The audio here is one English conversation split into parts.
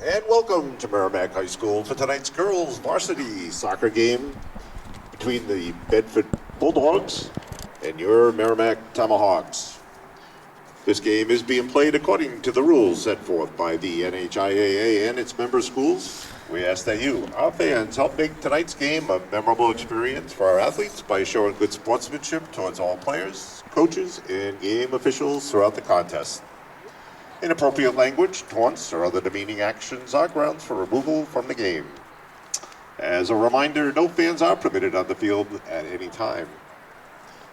And welcome to Merrimack High School for tonight's girls varsity soccer game between the Bedford Bulldogs and your Merrimack Tomahawks. This game is being played according to the rules set forth by the NHIAA and its member schools. We ask that you, our fans, help make tonight's game a memorable experience for our athletes by showing good sportsmanship towards all players, coaches, and game officials throughout the contest. Inappropriate language, taunts, or other demeaning actions are grounds for removal from the game. As a reminder, no fans are permitted on the field at any time.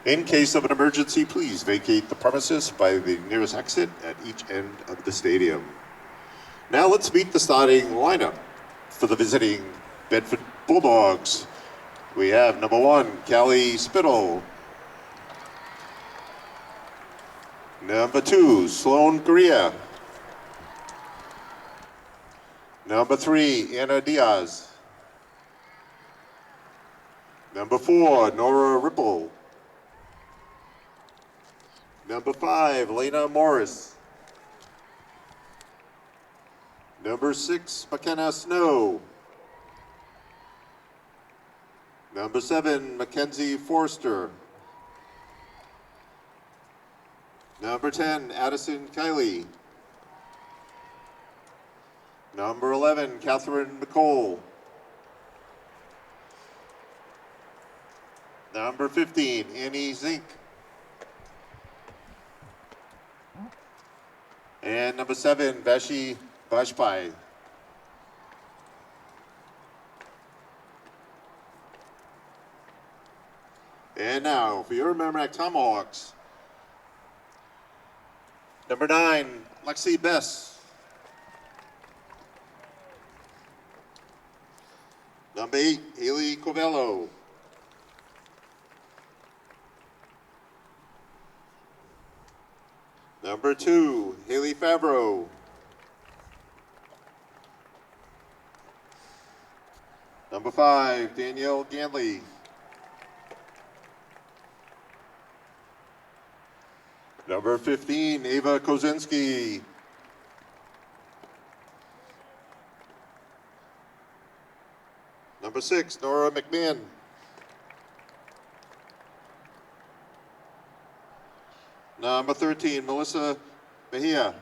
In case of an emergency, please vacate the premises by the nearest exit at each end of the stadium. Now let's meet the starting lineup for the visiting Bedford Bulldogs. We have number 1, Callie Spittle. Number 2, Sloan Correa. Number 3, Anna Diaz. Number 4, Nora Ripple. Number 5, Lena Morris. Number 6, McKenna Snow. Number 7, Mackenzie Forster. Number 10, Addison Kiley. Number 11, Catherine McCole. Number 15, Annie Zink. And number 7, Vashi Bajpai. And now for your Merrimack Tomahawks. Number 9, Lexi Bess. Number 8, Haley Covello. Number 2, Haley Favreau. Number 5, Danielle Ganley. Number 15, Ava Kozinski. Number 6, Nora McMahon. Number 13, Melissa Mejia.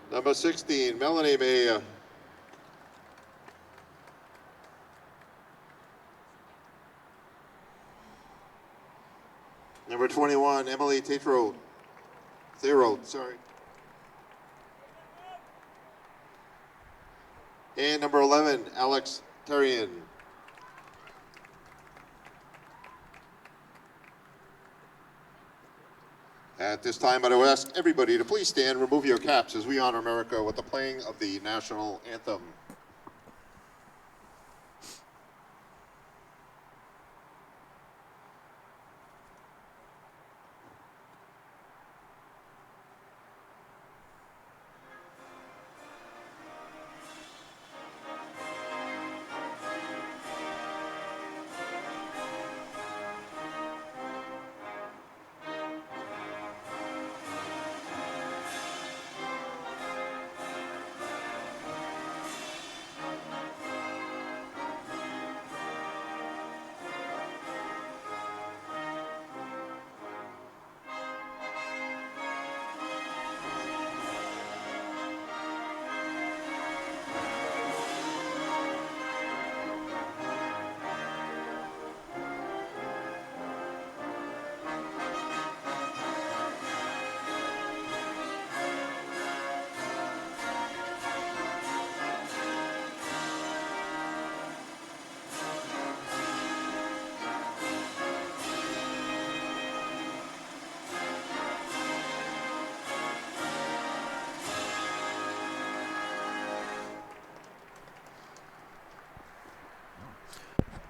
Number 16, Melanie Mejia. Number 21, Emily Therold, sorry. And number 11, Alex Terrian. At this time, I would ask everybody to please stand, remove your caps as we honor America with the playing of the national anthem.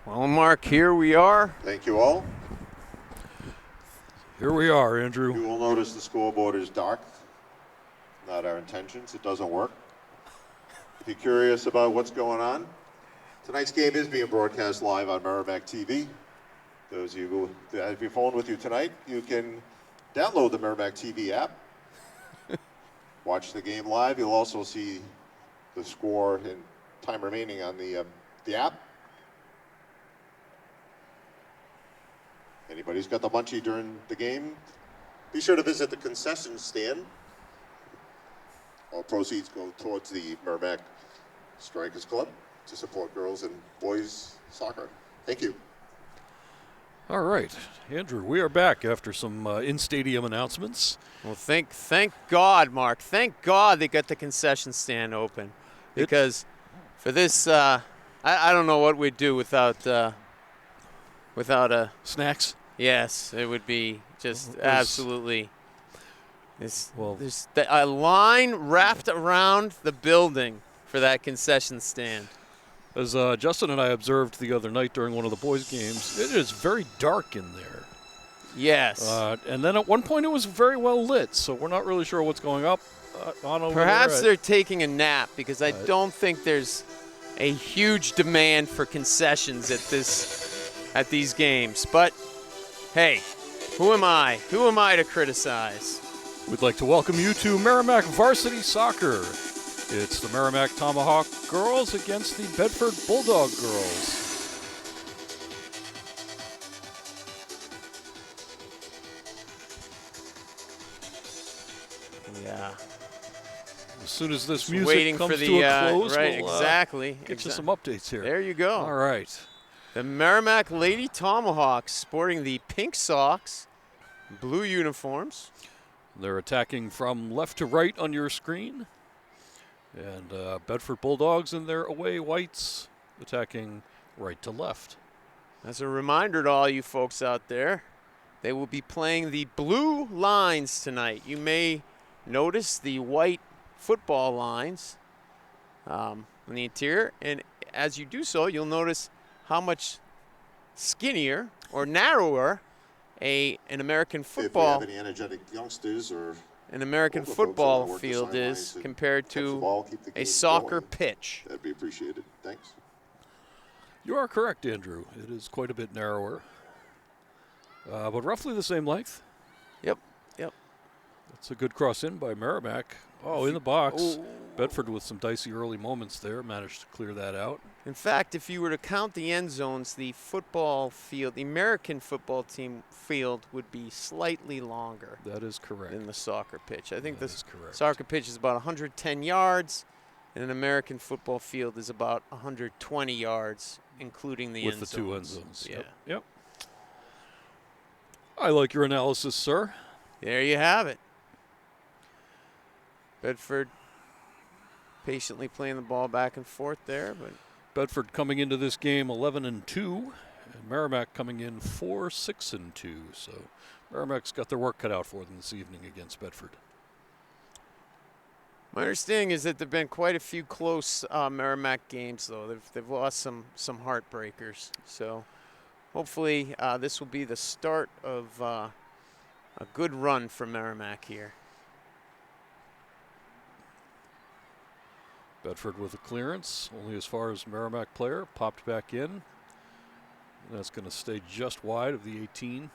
Well, Mark, here we are. Thank you all. Here we are, Andrew. You will notice the scoreboard is dark. Not our intentions. It doesn't work. If you're curious about what's going on, tonight's game is being broadcast live on Merrimack TV. Those of you who have your phone with you tonight, you can download the Merrimack TV app watch the game live, you'll also see the score and time remaining on the app. Anybody's got the munchie during the game, be sure to visit the concession stand. All proceeds go towards the Merrimack Strikers Club to support girls and boys soccer. Thank you. All right, Andrew, we are back after some in-stadium announcements. Well, thank God, Mark. Thank God they got the concession stand open, because for this, I don't know what we'd do without a Snacks? Yes, it would be just absolutely. There's Well- a line wrapped around the building for that concession stand. As Justin and I observed the other night during one of the boys' games, it is very dark in there. Yes. And then at one point it was very well lit, so we're not really sure what's going on over Perhaps there. they're taking a nap, because I don't think there's a huge demand for concessions at these games. But hey, who am I? Who am I to criticize? We'd like to welcome you to Merrimack Varsity Soccer. It's the Merrimack Tomahawk girls against the Bedford Bulldog girls. Yeah. As soon as this Just music waiting comes for the, to a close, right, we'll exactly. get you some updates here. There you go. All right. The Merrimack Lady Tomahawks sporting the pink socks, blue uniforms. They're attacking from left to right on your screen. And Bedford Bulldogs in their away whites attacking right to left. As a reminder to all you folks out there, they will be playing the blue lines tonight. You may notice the white football lines on the interior, and as you do so, you'll notice how much skinnier or narrower an American football If we have any energetic youngsters or an American older folks that football wanna work the field sidelines is and compared catch the to ball, keep the a game soccer going, pitch. that'd be appreciated. Thanks. You are correct, Andrew. It is quite a bit narrower, but roughly the same length. Yep. That's a good cross in by Merrimack. Oh, in the box. Bedford with some dicey early moments there managed to clear that out. In fact, if you were to count the end zones, the football field, the American football team field, would be slightly longer That is correct. than the soccer pitch. I think That the is correct. soccer pitch is about 110 yards, and an American football field is about 120 yards, including the With end the zones. two end zones. Yeah. Yep. I like your analysis, sir. There you have it. Bedford patiently playing the ball back and forth there, but Bedford coming into this game 11-2, and Merrimack coming in 4-6-2. So Merrimack's got their work cut out for them this evening against Bedford. my understanding is that there've been quite a few close Merrimack games, though. They've lost some heartbreakers. So hopefully this will be the start of a good run for Merrimack here. Bedford with a clearance, only as far as Merrimack player, popped back in. That's going to stay just wide of the 18.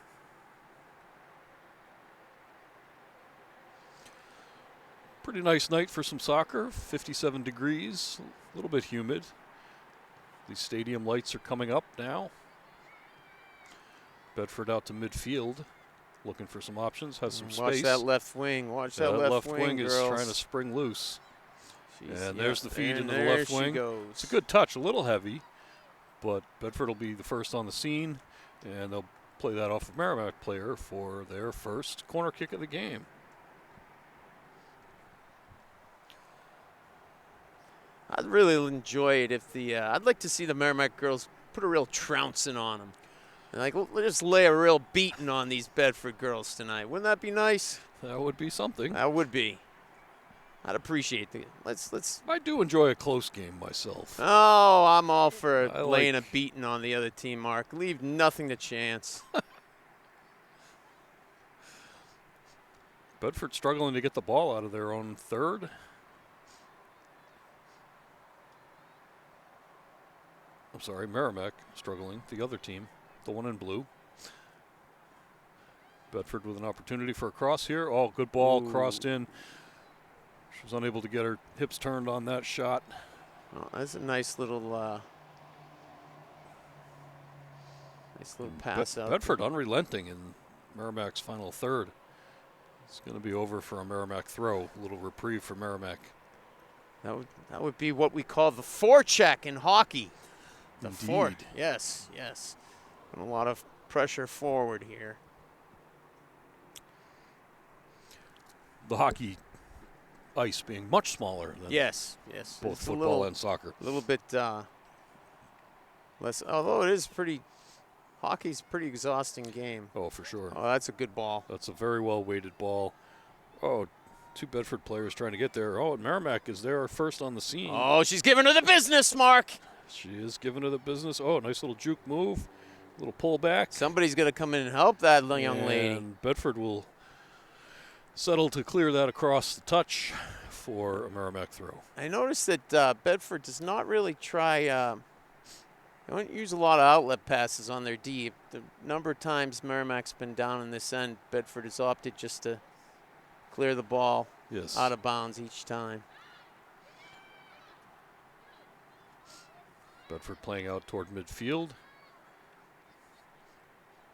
Pretty nice night for some soccer, 57 degrees, a little bit humid. These stadium lights are coming up now. Bedford out to midfield, looking for some options, has some Watch space. that left wing. Watch that left wing, is girls. trying to spring loose. And there's the feed and into the there left she wing. goes. It's a good touch, a little heavy, but Bedford will be the first on the scene, and they'll play that off of Merrimack player for their first corner kick of the game. I'd really enjoy it if I'd like to see the Merrimack girls put a real trouncing on them. And let's just lay a real beating on these Bedford girls tonight. Wouldn't that be nice? That would be something. That would be. I'd appreciate it. Let's. I do enjoy a close game myself. Oh, I'm all for I laying like- a beating on the other team, Mark. Leave nothing to chance. Bedford struggling to get the ball out of their own third. I'm sorry, Merrimack struggling, the other team, the one in blue. Bedford with an opportunity for a cross here. Oh, good ball, crossed in. She was unable to get her hips turned on that shot. Oh, that's a nice little pass out. Bedford unrelenting in Merrimack's final third. It's going to be over for a Merrimack throw. A little reprieve for Merrimack. That would be what we call the forecheck in hockey. The Indeed. Yes. And a lot of pressure forward here. The hockey ice being much smaller than Yes. both It's football and soccer. A little bit less, although it is hockey's a pretty exhausting game. Oh, for sure. Oh, that's a good ball. That's a very well-weighted ball. Oh, two Bedford players trying to get there. Oh, and Merrimack is there first on the scene. Oh, she's giving her the business, Mark. She is giving her the business. Oh, nice little juke move. Little pullback. Somebody's going to come in and help that young lady. And Bedford will settle to clear that across the touch for a Merrimack throw. I noticed that Bedford does not really try. They don't use a lot of outlet passes on their D. The number of times Merrimack's been down in this end, Bedford has opted just to clear the ball out of bounds each time. Bedford playing out toward midfield.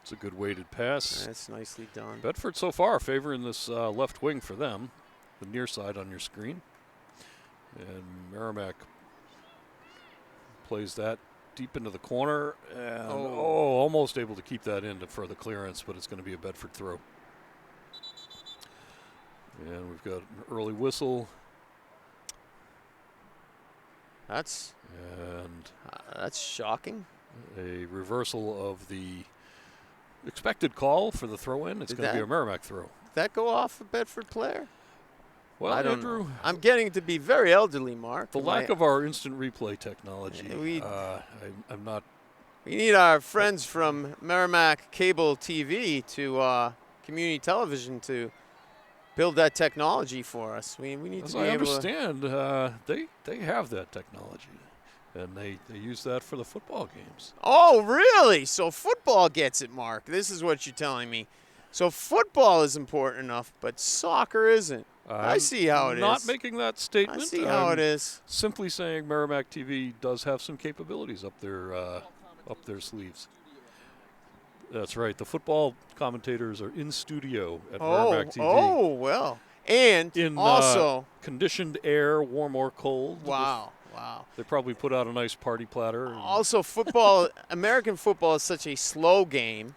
It's a good weighted pass. That's nicely done. Bedford so far favoring this left wing for them, the near side on your screen. And Merrimack plays that deep into the corner. And almost able to keep that in for the clearance, but it's going to be a Bedford throw. And we've got an early whistle. That's shocking. A reversal of the expected call for the throw-in. It's going to be a Merrimack throw. Did that go off a Bedford player? Well, I don't Andrew, know. I'm getting to be very elderly, Mark. The lack of our instant replay technology. I'm not. We need our friends from Merrimack Cable TV to community television to build that technology for us. We need As to be I able understand, they have that technology, and they use that for the football games. Oh, really? So football gets it, Mark. This is what you're telling me. So football is important enough, but soccer isn't. I see how it is. Not making that statement. I see how it is. Simply saying Merrimack TV does have some capabilities up their sleeves. That's right. The football commentators are in studio at Merrimack TV. Oh, well. And in also conditioned air, warm or cold. Wow. They probably put out a nice party platter. Also, football, American football is such a slow game.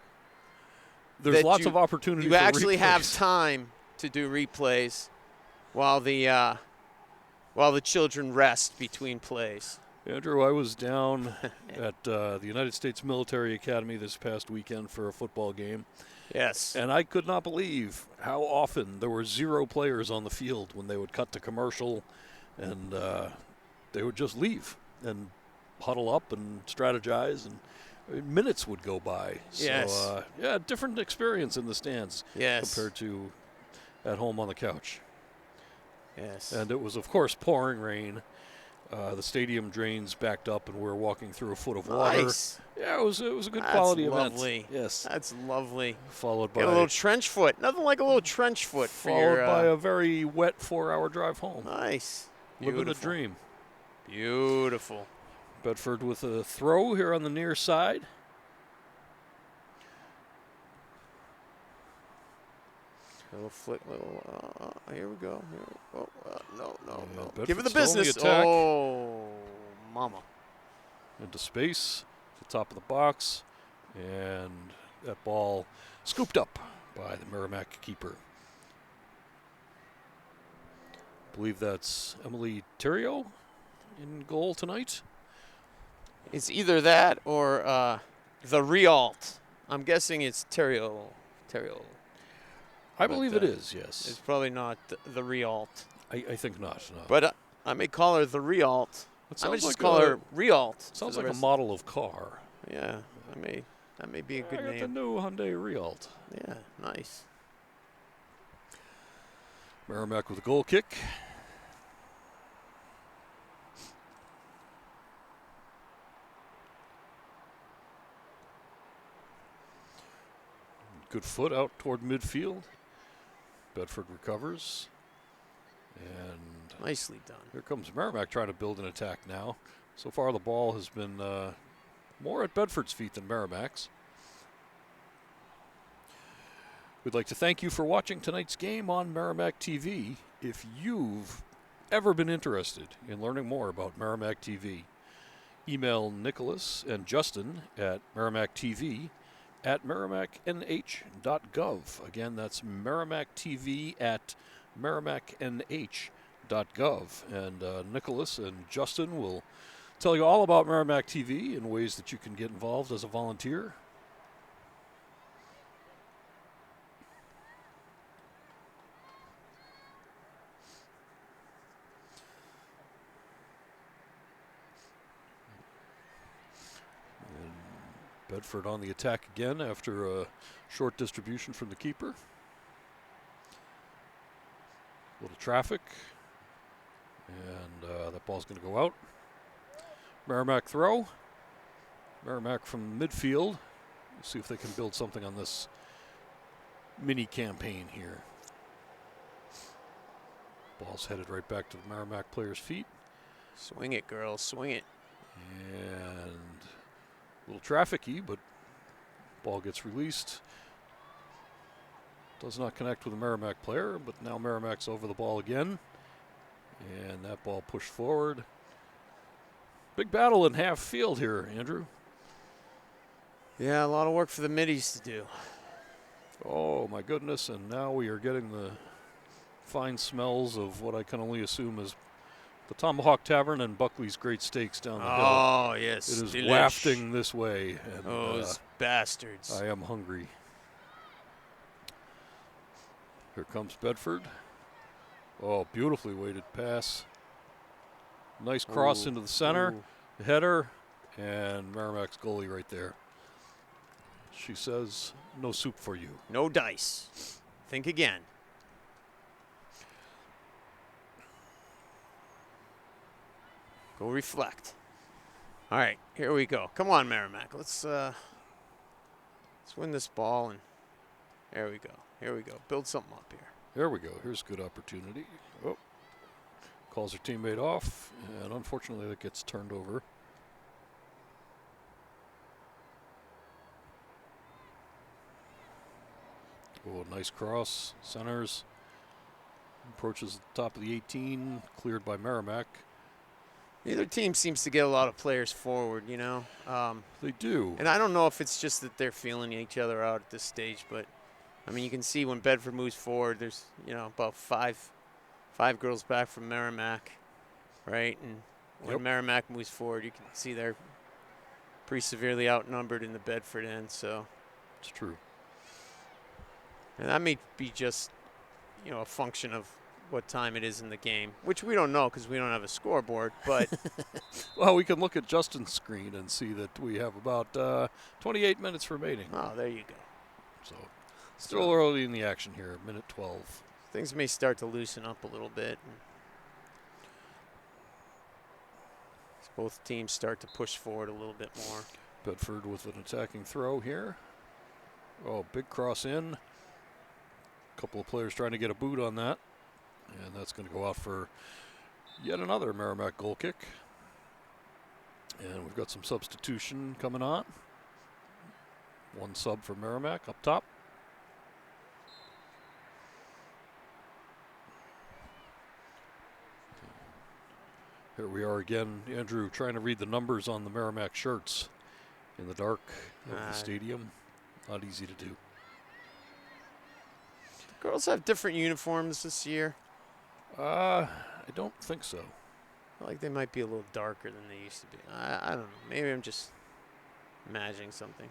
There's lots of opportunity for replays. You actually have time to do replays while the children rest between plays. Andrew, I was down at the United States Military Academy this past weekend for a football game. Yes. And I could not believe how often there were 0 players on the field when they would cut to commercial, and they would just leave and huddle up and strategize, and minutes would go by. Yes. So, different experience in the stands compared to at home on the couch. Yes. And it was, of course, pouring rain. The stadium drains backed up, and we're walking through a foot of water. Nice. Yeah, it was a good quality event. Lovely. Yes. That's lovely. Followed by a little trench foot. Nothing like a little trench foot for your. Followed by a very wet 4-hour drive home. Nice. Living a dream. Beautiful. Bedford with a throw here on the near side. Little flick, here we go. No. Bedford Give it the still on the business. attack. Oh, mama. Into space, to the top of the box, and that ball scooped up by the Merrimack keeper. I believe that's Emily Theriot in goal tonight. It's either that or the Rialt. I'm guessing it's Theriot. I believe it is, yes. It's probably not the Rialt. I think not. No. But I may call her the Rialt. I may just call her Rialt. Sounds like a model of car. Yeah, that may be a good I got name. the new Hyundai Rialt. Yeah, nice. Merrimack with a goal kick. Good foot out toward midfield. Bedford recovers. And Nicely done. here comes Merrimack trying to build an attack now. So far the ball has been more at Bedford's feet than Merrimack's. We'd like to thank you for watching tonight's game on Merrimack TV. If you've ever been interested in learning more about Merrimack TV, email Nicholas and Justin at merrimackTV@merrimacknh.gov. Again, that's merrimackTV@merrimacknh.gov. And Nicholas and Justin will tell you all about Merrimack TV and ways that you can get involved as a volunteer. Bedford on the attack again after a short distribution from the keeper. Little traffic. And that ball's going to go out. Merrimack throw. Merrimack from midfield. Let's see if they can build something on this mini campaign here. Ball's headed right back to the Merrimack player's feet. Swing it, girls, swing it. And a little trafficky, but ball gets released. Does not connect with the Merrimack player, but now Merrimack's over the ball again. And that ball pushed forward. Big battle in half field here, Andrew. Yeah, a lot of work for the middies to do. Oh, my goodness. And now we are getting the fine smells of what I can only assume is the Tomahawk Tavern and Buckley's Great Steaks down the hill. Oh, yes. It is delish. wafting this way. And, Those bastards. I am hungry. Here comes Bedford. Oh, beautifully weighted pass. Nice cross into the center. Ooh. Header. And Merrimack's goalie right there. She says, no soup for you. No dice. Think again. Go reflect. All right, here we go. Come on, Merrimack. Let's win this ball, and there we go. Here we go. Build something up here. There we go. Here's a good opportunity. Oh, calls her teammate off, and unfortunately that gets turned over. Oh, nice cross. Centers. Approaches the top of the 18. Cleared by Merrimack. Neither team seems to get a lot of players forward, you know. They do. And I don't know if it's just that they're feeling each other out at this stage, but I mean, you can see when Bedford moves forward, there's, you know, about five girls back from Merrimack, right? And when Merrimack moves forward, you can see they're pretty severely outnumbered in the Bedford end. So It's true. And that may be just, you know, a function of what time it is in the game, which we don't know because we don't have a scoreboard. But well, we can look at Justin's screen and see that we have about 28 minutes remaining. oh, there you go. So still early in the action here, minute 12. Things may start to loosen up a little bit. And as both teams start to push forward a little bit more. Bedford with an attacking throw here. Oh, big cross in. A couple of players trying to get a boot on that. And that's going to go out for yet another Merrimack goal kick. And we've got some substitution coming on. One sub for Merrimack up top. Here we are again, Andrew, trying to read the numbers on the Merrimack shirts in the dark of the stadium. Not easy to do. The girls have different uniforms this year. I don't think so. I feel like they might be a little darker than they used to be. I don't know. Maybe I'm just imagining something.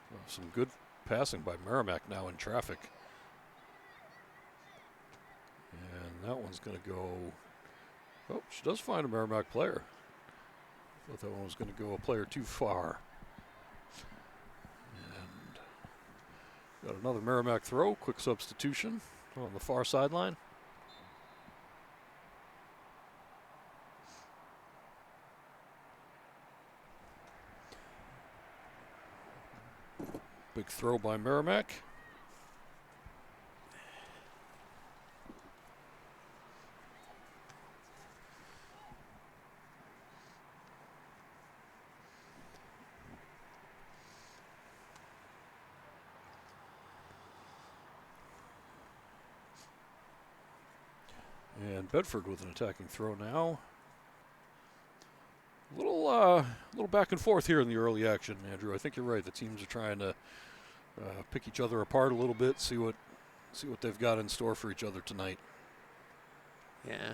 Well, some good passing by Merrimack now in traffic. And that one's going to go... Oh, she does find a Merrimack player. Thought that one was going to go a player too far. And got another Merrimack throw. Quick substitution on the far sideline. Big throw by Merrimack. And Bedford with an attacking throw now. Little back and forth here in the early action, Andrew. I think you're right. The teams are trying to pick each other apart a little bit, see what they've got in store for each other tonight. Yeah.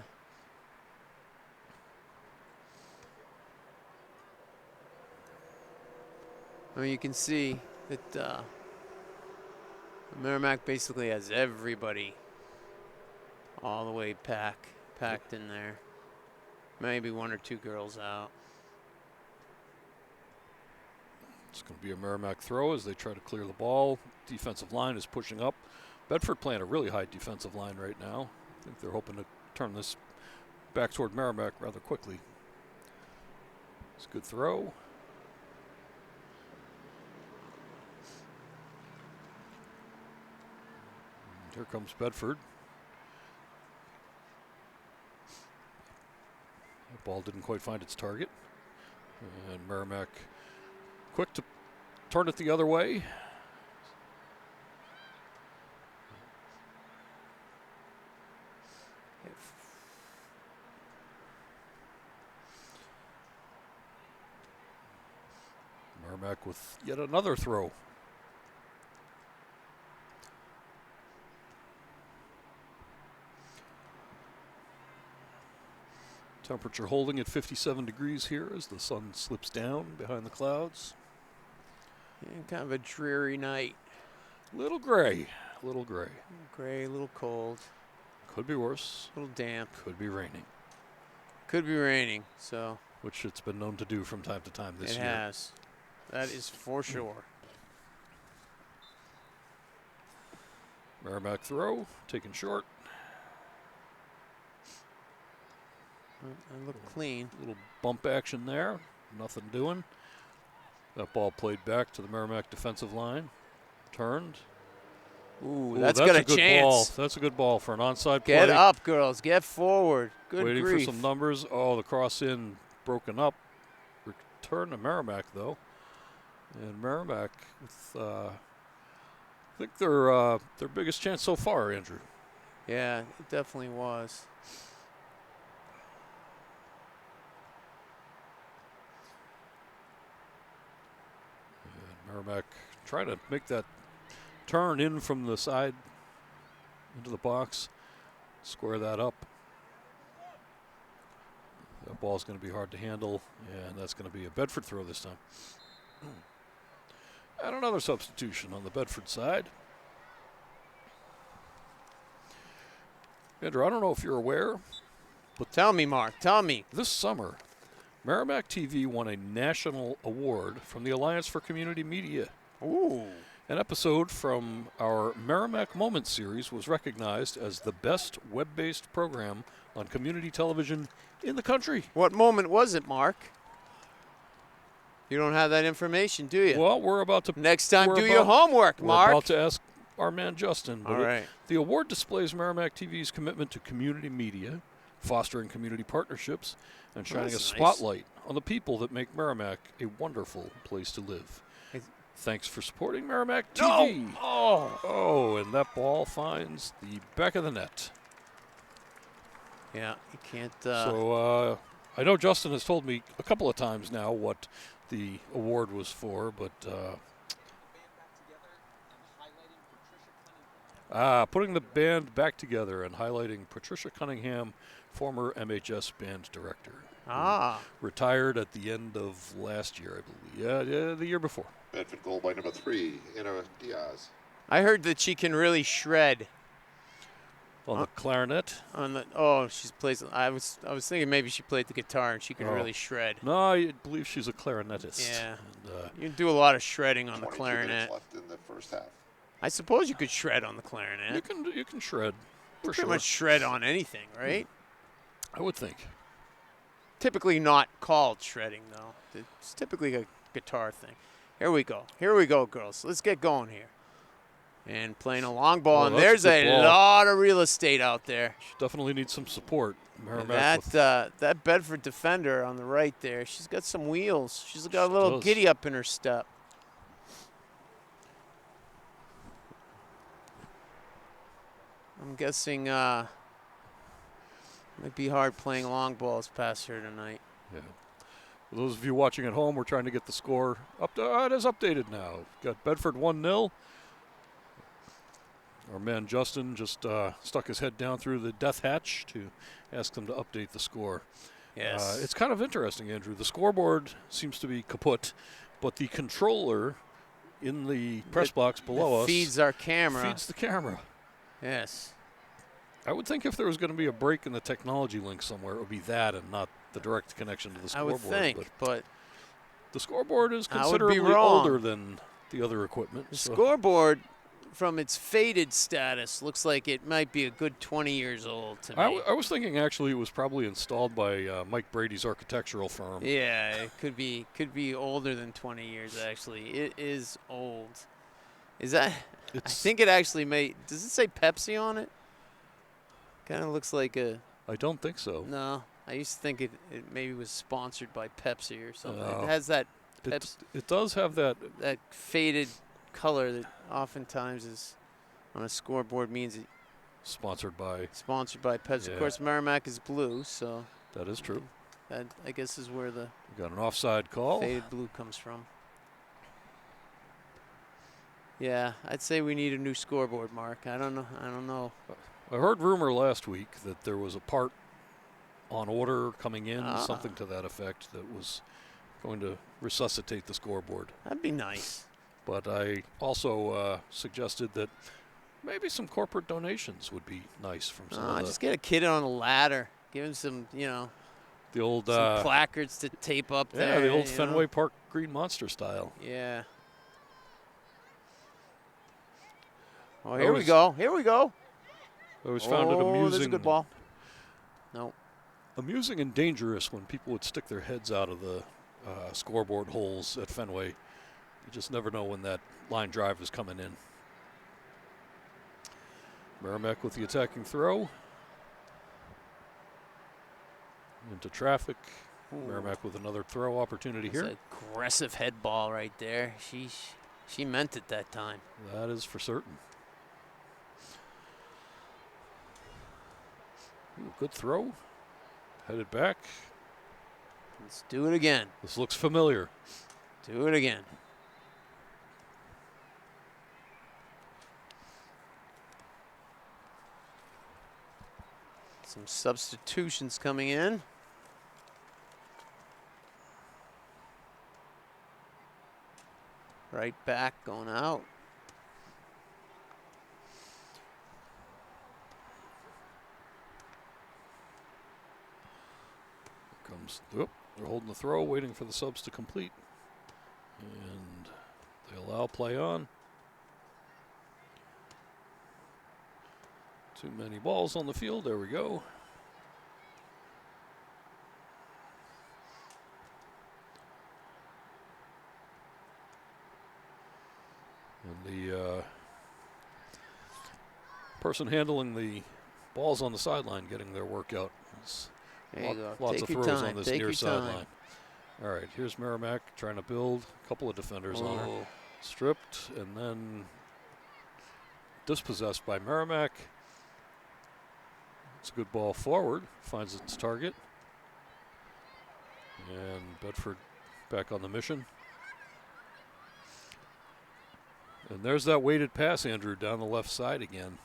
I mean, you can see that Merrimack basically has everybody all the way packed in there. Maybe one or two girls out. It's going to be a Merrimack throw as they try to clear the ball. Defensive line is pushing up. Bedford playing a really high defensive line right now. I think they're hoping to turn this back toward Merrimack rather quickly. It's a good throw. And here comes Bedford. The ball didn't quite find its target. And Merrimack quick to turn it the other way. Merrimack with yet another throw. Temperature holding at 57 degrees here as the sun slips down behind the clouds. Yeah, kind of a dreary night. Little gray, little gray. Gray, a little cold. Could be worse. A little damp. Could be raining. Could be raining, so. Which it's been known to do from time to time this year. It has. That is for sure. Merrimack throw, taken short. I look clean. Little bump action there. Nothing doing. That ball played back to the Merrimack defensive line. Turned. Ooh, that's got a good chance. Ball. That's a good ball for an onside play. Get up, girls. Get forward. Good Waiting grief. for some numbers. Oh, the cross in broken up. Return to Merrimack, though. And Merrimack with, I think their biggest chance so far, Andrew. Yeah, it definitely was. And Merrimack trying to make that turn in from the side into the box, square that up. That ball's going to be hard to handle, and that's going to be a Bedford throw this time. And another substitution on the Bedford side. Andrew, I don't know if you're aware, but Tell me, Mark. Tell me. this summer, Merrimack TV won a national award from the Alliance for Community Media. Ooh. An episode from our Merrimack Moments series was recognized as the best web-based program on community television in the country. What moment was it, Mark? You don't have that information, do you? Well, we're about to... Next time, we're do your about- homework, We're Mark. about to ask our man Justin. But All right. the award displays Merrimack TV's commitment to community media, fostering community partnerships, and shining a that's nice. spotlight on the people that make Merrimack a wonderful place to live. Is- Thanks for supporting Merrimack No! TV. Oh. Oh, and that ball finds the back of the net. Yeah, you can't. So I know Justin has told me a couple of times now what the award was for, but putting the band back together and highlighting Patricia Cunningham, former MHS band director. Retired at the end of last year, I believe. Yeah, the year before. Bedford goal by number 3, Anna Diaz. I heard that she can really shred. On the clarinet. On the she plays. I was thinking maybe she played the guitar and she can really shred. No, I believe she's a clarinetist. Yeah. And, You can do a lot of shredding on the 22 clarinet. minutes left in the first half. I suppose you could shred on the clarinet. you can shred for Pretty sure. much shred on anything, right? I would think. Typically not called shredding, though. It's typically a guitar thing. Here we go. Here we go, girls. Let's get going here. And playing a long ball, Oh, and that's there's a good a ball. lot of real estate out there. She definitely needs some support. And Merrimack with that Bedford defender on the right there, she's got some wheels. She's got a She little does. giddy up in her step. I'm guessing Might be hard playing long balls past her tonight. Yeah. For those of you watching at home, we're trying to get the score up. It is updated now. Got Bedford 1-0. Our man Justin just stuck his head down through the death hatch to ask them to update the score. Yes. It's kind of interesting, Andrew. The scoreboard seems to be kaput, but the controller in the press box below us feeds our camera. Feeds the camera. Yes. I would think if there was going to be a break in the technology link somewhere, it would be that and not the direct connection to the I scoreboard. would think, but the scoreboard is I would be considerably wrong. older than the other equipment. The so. scoreboard, from its faded status, looks like it might be a good 20 years old to me. I was thinking actually it was probably installed by Mike Brady's architectural firm. Yeah, it could be older than 20 years, actually. It is old. Is that? I think it actually may. Does it say Pepsi on it? Kind of looks like a. I don't think so. No, I used to think it maybe was sponsored by Pepsi or something. No. It has that Pepsi. It does have that. That faded color that oftentimes is on a scoreboard means it Sponsored by Pepsi. Yeah. Of course, Merrimack is blue, so that is true. that I guess is where the We got an offside call. faded blue comes from. Yeah, I'd say we need a new scoreboard, Mark. I don't know. I heard rumor last week that there was a part on order coming in, something to that effect, that was going to resuscitate the scoreboard. That'd be nice. But I also suggested that maybe some corporate donations would be nice from some of the, Just get a kid on a ladder. Give him some, the old some placards to tape up there. the old Fenway Park Green Monster style. Yeah. Oh, here we go. Here we go. I always found it amusing. That's a good ball. No. Amusing and dangerous when people would stick their heads out of the scoreboard holes at Fenway. You just never know when that line drive is coming in. Merrimack with the attacking throw. Into traffic. Ooh. Merrimack with another throw opportunity here. That's an aggressive head ball right there. She meant it that time. That is for certain. Ooh, good throw. Headed back. Let's do it again. This looks familiar. Do it again. Some substitutions coming in. Right back going out. Comes. Oop, they're holding the throw, waiting for the subs to complete. And they allow play on. Too many balls on the field. There we go. And the person handling the balls on the sideline getting their workout. There you go. Lots Take of your throws time. on this Take near your time. sideline. All right, here's Merrimack trying to build a couple of defenders on her. Oh. Stripped and then dispossessed by Merrimack. It's a good ball forward, finds its target. And Bedford back on the mission. And there's that weighted pass, Andrew, down the left side again.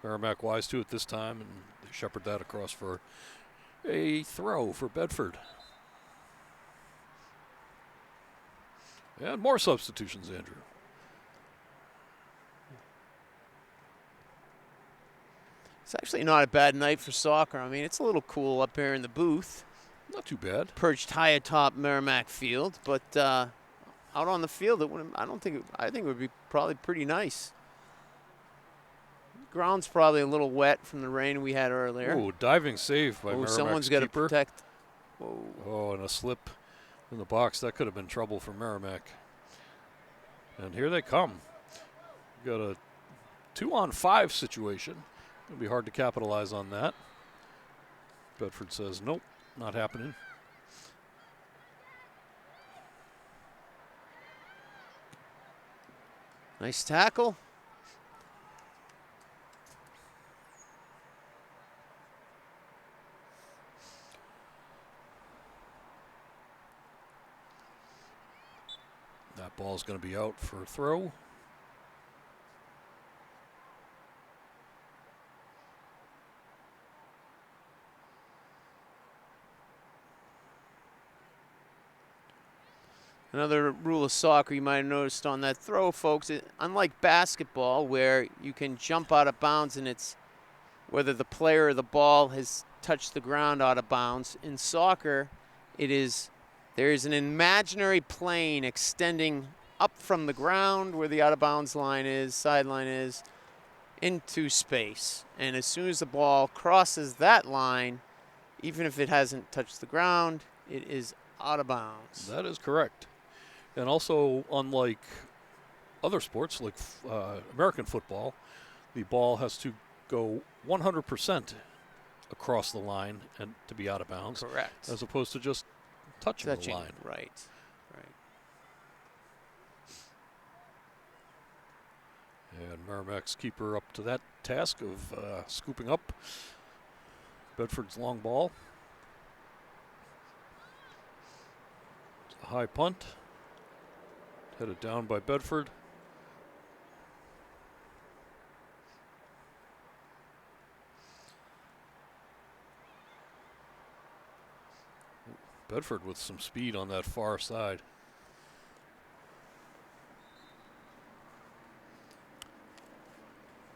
Merrimack wise to it this time, and they shepherd that across for a throw for Bedford. And more substitutions, Andrew. It's actually not a bad night for soccer. I mean, it's a little cool up here in the booth. Not too bad. Perched high atop Merrimack Field, but out on the field, I think it would be probably pretty nice. Ground's probably a little wet from the rain we had earlier. Oh, diving save by Merrimack's someone's got to keeper. protect. Whoa. Oh, and a slip in the box. That could have been trouble for Merrimack. And here they come. Got a 2-on-5 situation. It'll be hard to capitalize on that. Bedford says, nope, not happening. Nice tackle. Ball's going to be out for a throw. Another rule of soccer you might have noticed on that throw, folks, unlike basketball where you can jump out of bounds and it's whether the player or the ball has touched the ground out of bounds, in soccer there is an imaginary plane extending up from the ground where the out of bounds line is, sideline is, into space. And as soon as the ball crosses that line, even if it hasn't touched the ground, it is out of bounds. That is correct. And also, unlike other sports like American football, the ball has to go 100% across the line and to be out of bounds. Correct. As opposed to just touching the line. Right. And Merrimack's keeper up to that task of scooping up Bedford's long ball. It's a high punt. Headed down by Bedford. Bedford with some speed on that far side.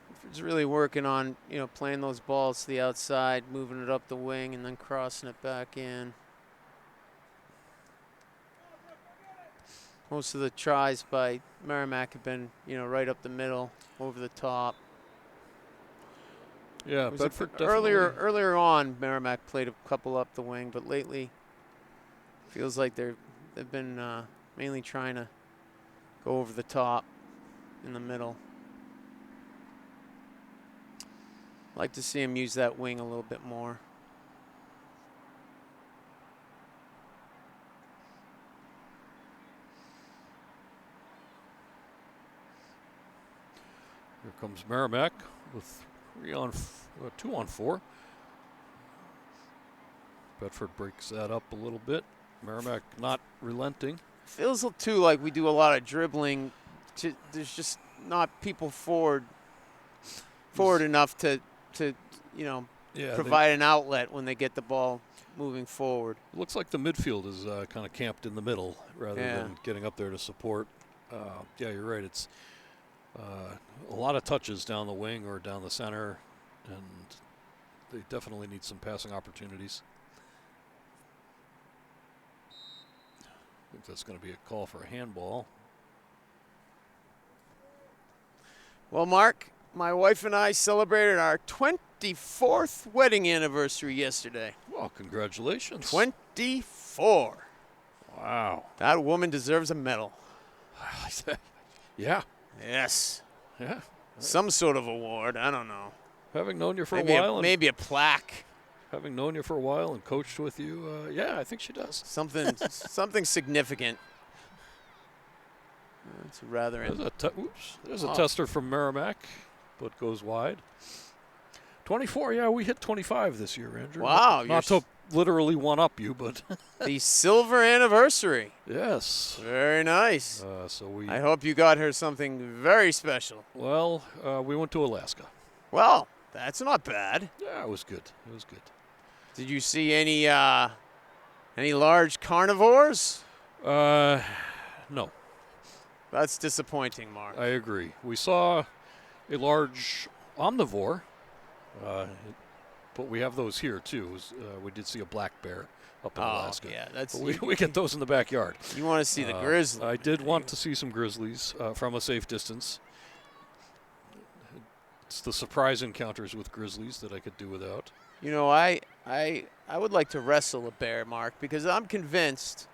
Bedford's really working on, playing those balls to the outside, moving it up the wing, and then crossing it back in. Most of the tries by Merrimack have been, right up the middle, over the top. Yeah, Bedford earlier on, Merrimack played a couple up the wing, but lately feels like they've been mainly trying to go over the top in the middle. Like to see him use that wing a little bit more. Here comes Merrimack with 2 on 4. Bedford breaks that up a little bit. Merrimack not relenting. Feels too like we do a lot of dribbling. There's just not people forward enough to provide an outlet when they get the ball moving forward. It looks like the midfield is kind of camped in the middle rather than getting up there to support. Yeah, you're right. It's a lot of touches down the wing or down the center, and they definitely need some passing opportunities. I think that's going to be a call for a handball. Well, Mark, my wife and I celebrated our 24th wedding anniversary yesterday. Well, congratulations. 24. Wow. That woman deserves a medal. Yeah. Yes. Yeah. Some sort of award. I don't know. Having known you for a while. Maybe a plaque. Having known you for a while and coached with you, yeah, I think she does. Something significant. That's rather. There's a tester from Merrimack, but goes wide. 24, yeah, we hit 25 this year, Andrew. Wow. Not to literally one-up you, but. The silver anniversary. Yes. Very nice. I hope you got her something very special. Well, we went to Alaska. Well, that's not bad. Yeah, it was good. It was good. Did you see any large carnivores? No. That's disappointing, Mark. I agree. We saw a large omnivore, but we have those here too. We did see a black bear up in Alaska. Yeah, we get those in the backyard. You want to see the grizzly? I did want to see some grizzlies from a safe distance. It's the surprise encounters with grizzlies that I could do without. I would like to wrestle a bear, Mark, because I'm convinced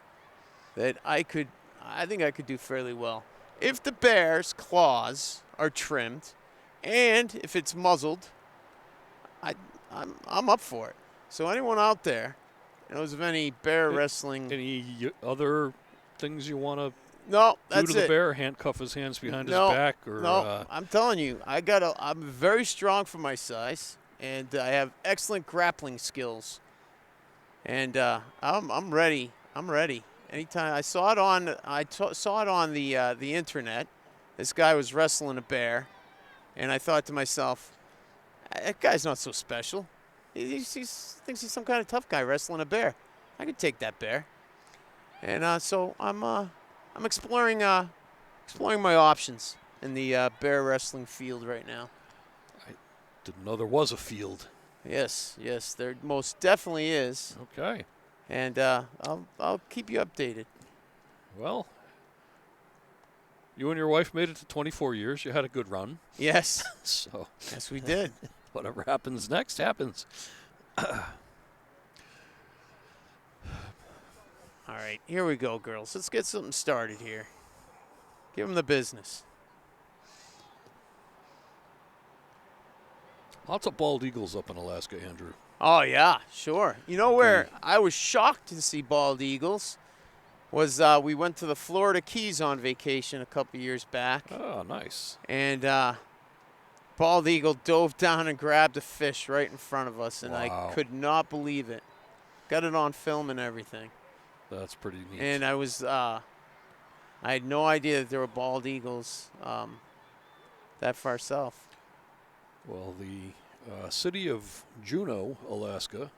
that I think I could do fairly well. If the bear's claws are trimmed and if it's muzzled, I'm up for it. So anyone out there knows of any bear wrestling? Any other things you want to No, do that's to the it. bear? Handcuff his hands behind his back? Or, no, I'm telling you, I'm very strong for my size, and I have excellent grappling skills. And I'm ready. I'm ready. Anytime I saw it on, saw it on the internet. This guy was wrestling a bear, and I thought to myself, that guy's not so special. He thinks he's some kind of tough guy wrestling a bear. I could take that bear. And so I'm exploring my options in the bear wrestling field right now. I didn't know there was a field. Yes, there most definitely is. Okay. And I'll keep you updated. Well, you and your wife made it to 24 years. You had a good run. Yes. So Yes, we did. whatever happens next happens. All right, here we go, girls. Let's get something started here. Give them the business. Lots of bald eagles up in Alaska, Andrew. Oh, yeah, sure. You know where I was shocked to see bald eagles was we went to the Florida Keys on vacation a couple years back. Oh, nice. And bald eagle dove down and grabbed a fish right in front of us, and Wow. I could not believe it. Got it on film and everything. That's pretty neat. And I had no idea that there were bald eagles that far south. Well, the city of Juneau, Alaska,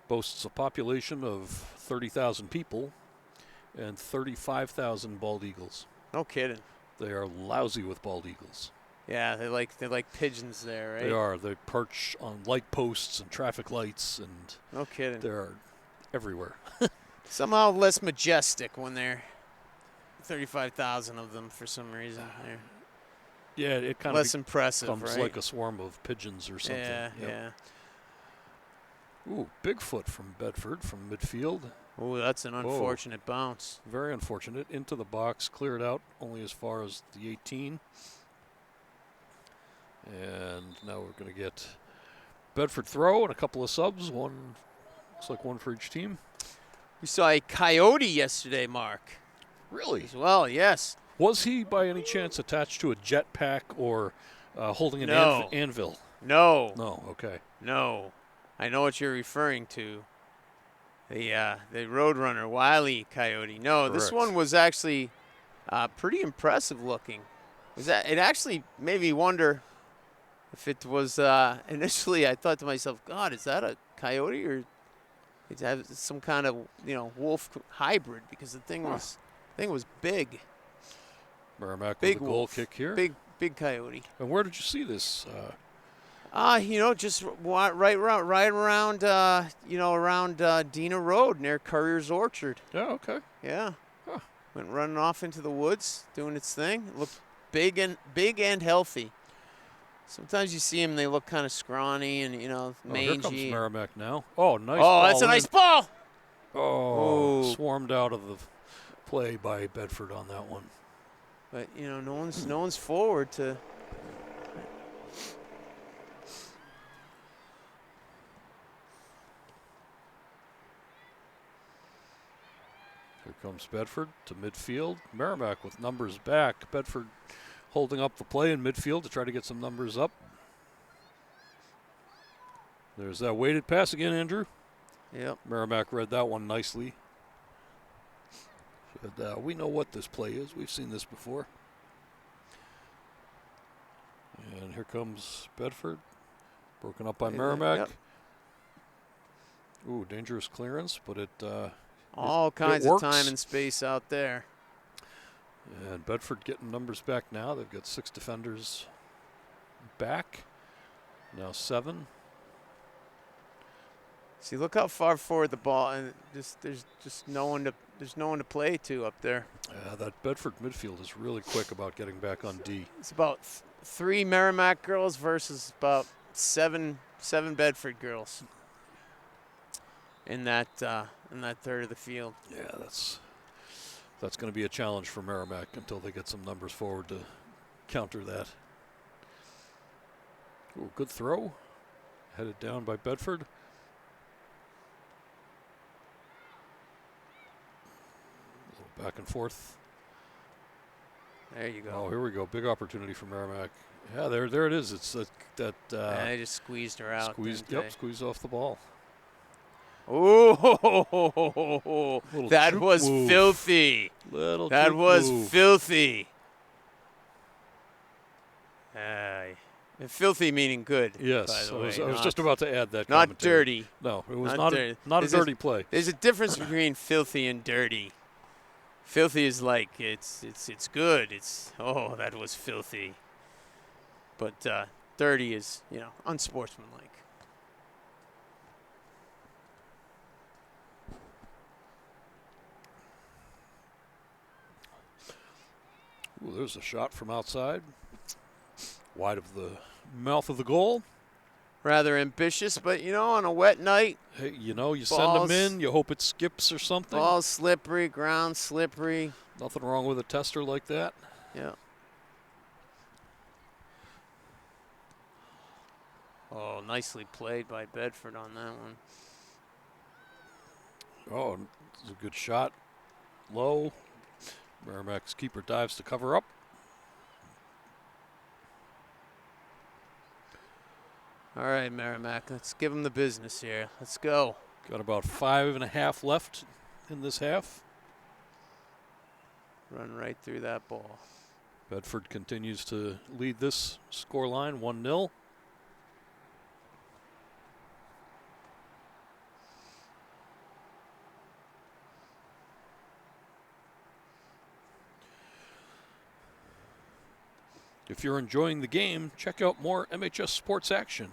boasts a population of 30,000 people and 35,000 bald eagles. No kidding. They are lousy with bald eagles. Yeah, they're like pigeons there, right? They are. They perch on light posts and traffic lights, and No kidding. they're everywhere. Somehow less majestic when they're 35,000 of them for some reason. They're Yeah, it kind less of impressive, becomes right? like a swarm of pigeons or something. Yeah, Yep. yeah. Ooh, Bigfoot from Bedford from midfield. Oh, that's an unfortunate bounce. Very unfortunate. Into the box, cleared out only as far as the 18. And now we're going to get Bedford throw and a couple of subs. One, looks like one for each team. We saw a coyote yesterday, Mark. Really? As well, yes. Was he by any chance attached to a jetpack or holding an No. anvil? No. No, okay. No. I know what you're referring to. The Roadrunner Wile E. Coyote. No, this Correct. one was actually pretty impressive looking. It actually made me wonder if it was initially. I thought to myself, God, is that a coyote or is that some kind of wolf hybrid? Because the thing was big. Merrimack Big with a goal wolf. kick here. Big coyote. And where did you see this? Just right around, around Dina Road near Courier's Orchard. Yeah, okay. Yeah. Huh. Went running off into the woods, doing its thing. It looked big and healthy. Sometimes you see them, they look kind of scrawny and mangy. Oh, here comes Merrimack now. Oh, nice. Oh, ball that's a in. nice ball. Oh, Ooh. swarmed out of the play by Bedford on that one. But no one's forward to. Here comes Bedford to midfield. Merrimack with numbers back. Bedford holding up the play in midfield to try to get some numbers up. There's that weighted pass again, Andrew. Yep. Merrimack read that one nicely. Said, we know what this play is. We've seen this before. And here comes Bedford. Broken up by Merrimack. Yep. Ooh, dangerous clearance, but it All kinds it of works. time and space out there. And Bedford getting numbers back now. They've got 6 defenders back. Now 7. See, look how far forward the ball, and there's no one to play to up there. That Bedford midfield is really quick about getting back on D. It's about 3 Merrimack girls versus about 7 Bedford girls in that third of the field. Yeah, that's going to be a challenge for Merrimack until they get some numbers forward to counter that. Ooh, good throw. Headed down by Bedford. A little back and forth. There you go. Oh, here we go. Big opportunity for Merrimack. Yeah, there it is. It's that And they just squeezed her out. squeezed. didn't Yep, squeezed off the ball. Oh, Little that juke was move. filthy. Little That juke was move. filthy. Aye. Filthy meaning good, by Yes, the I way. was just about to add that Not commentary. dirty. No, it was Not not dirty. a There's dirty play. There's a difference between filthy and dirty. Filthy is like it's good. That was filthy. But dirty is, unsportsmanlike. Ooh, there's a shot from outside, wide of the mouth of the goal. Rather ambitious, but on a wet night, Hey, you send them in, you hope it skips or something. ball slippery, ground slippery. Nothing wrong with a tester like that. Yeah. Oh, nicely played by Bedford on that one. Oh, it's a good shot. Low. Merrimack's keeper dives to cover up. All right, Merrimack, let's give them the business here. Let's go. Got about 5.5 left in this half. Run right through that ball. Bedford continues to lead this scoreline 1-0. If you're enjoying the game, check out more MHS sports action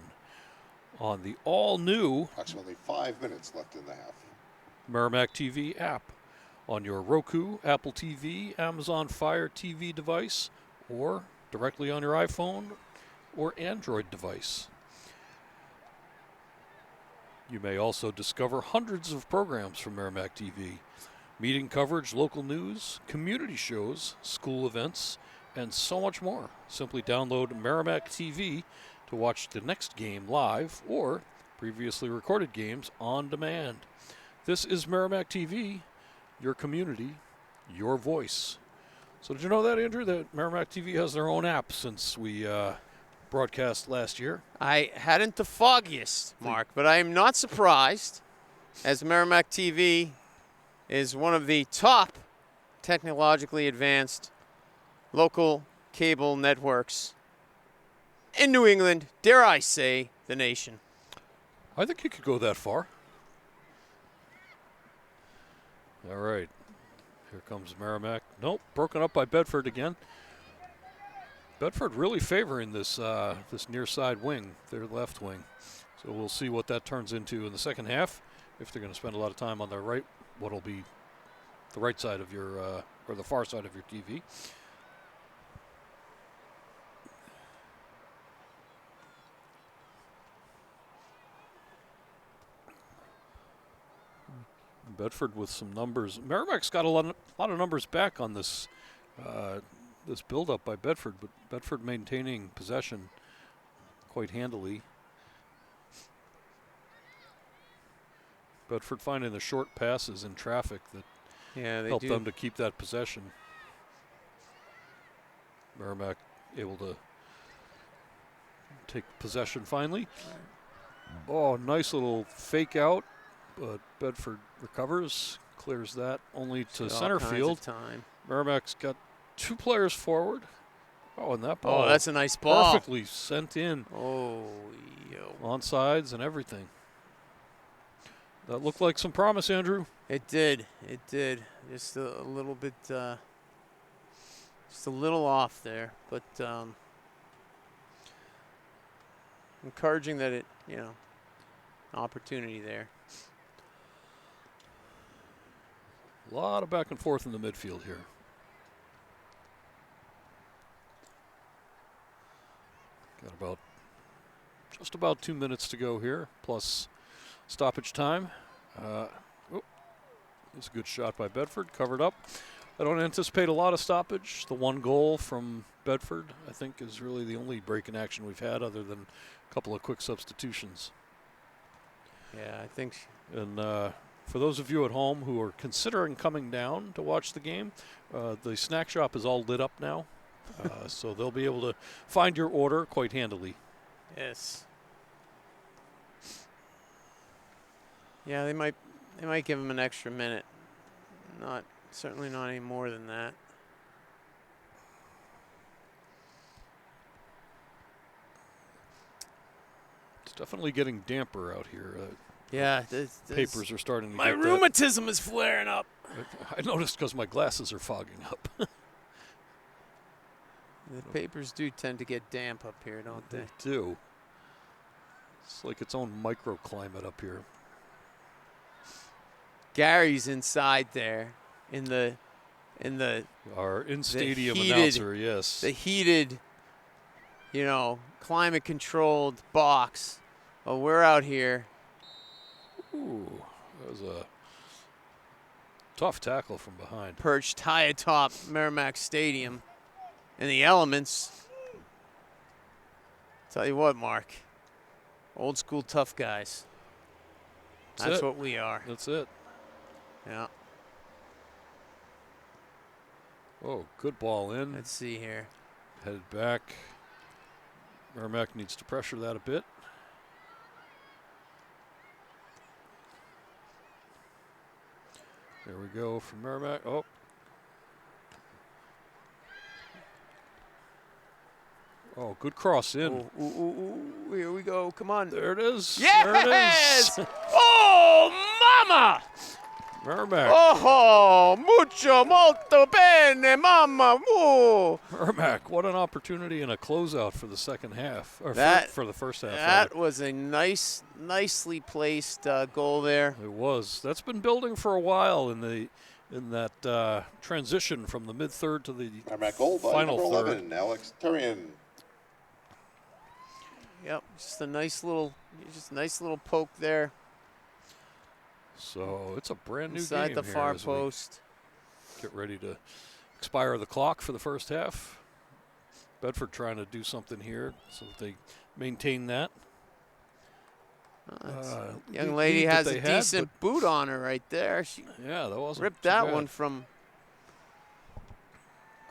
on the all-new Approximately 5 minutes left in the half. Merrimack TV app on your Roku, Apple TV, Amazon Fire TV device, or directly on your iPhone or Android device. You may also discover hundreds of programs from Merrimack TV, meeting coverage, local news, community shows, school events, and so much more. Simply download Merrimack TV to watch the next game live or previously recorded games on demand. This is Merrimack TV, your community, your voice. So did you know that, Andrew, that Merrimack TV has their own app since we broadcast last year? I hadn't the foggiest, Mark, but I am not surprised, as Merrimack TV is one of the top technologically advanced local cable networks in New England, dare I say, the nation. I think you could go that far. All right. Here comes Merrimack. Nope, broken up by Bedford again. Bedford really favoring this this near side wing, their left wing. So we'll see what that turns into in the second half. If they're going to spend a lot of time on their right, what'll be the right side of your or the far side of your TV. Bedford with some numbers. Merrimack's got a lot of numbers back on this this build-up by Bedford, but Bedford maintaining possession quite handily. Bedford finding the short passes in traffic that help them to keep that possession. Merrimack able to take possession finally. Oh, nice little fake out, but Bedford recovers, clears that only to center field. Merrimack's got two players forward. Oh, and that ball. Oh, that's a nice ball. Perfectly sent in. Oh, yo. On sides and everything. That looked like some promise, Andrew. It did. It did. Just a little bit, just a little off there, but encouraging that it, opportunity there. A lot of back and forth in the midfield here. Got just about 2 minutes to go here, plus stoppage time. It's a good shot by Bedford, covered up. I don't anticipate a lot of stoppage. The one goal from Bedford, I think, is really the only break in action we've had other than a couple of quick substitutions. Yeah, I think. And for those of you at home who are considering coming down to watch the game, the snack shop is all lit up now. So they'll be able to find your order quite handily. Yes. Yeah, they might give him an extra minute. Certainly not any more than that. It's definitely getting damper out here. Yeah, Papers are starting to my get rheumatism is flaring up. I noticed because my glasses are fogging up. The papers do tend to get damp up here, don't they? They do. It's like its own microclimate up here. Gary's inside there in the Our in-stadium heated- announcer, yes. the heated, climate-controlled box. Well, we're out here. Ooh, that was a tough tackle from behind. Perched high atop Merrimack Stadium in the elements. Tell you what, Mark. Old school tough guys. That's it. what we are. That's it. Yeah. Oh, good ball in. Let's see here. Headed back. Merrimack needs to pressure that a bit. There we go from Merrimack. Oh. Oh, good cross in. Ooh, ooh, ooh, ooh. Here we go. Come on. There it is. Yes! There it is. Oh, mama! Merrimack. Oh, mucho, molto bene, mamma. Ooh. Merrimack, what an opportunity and a closeout for the second half, or for the first half. That was a nicely placed goal there. It was. That's been building for a while in that transition from the mid-third to the Merrimack goal by final number third. 11, Alex Turian. Yep, just a nice little poke there So it's a brand new inside game the here far as we post. get ready to expire the clock for the first half. Bedford trying to do something here so that they maintain that. Young lady lead that has they a had, decent boot on her right there. She but yeah, that wasn't ripped too that bad. one from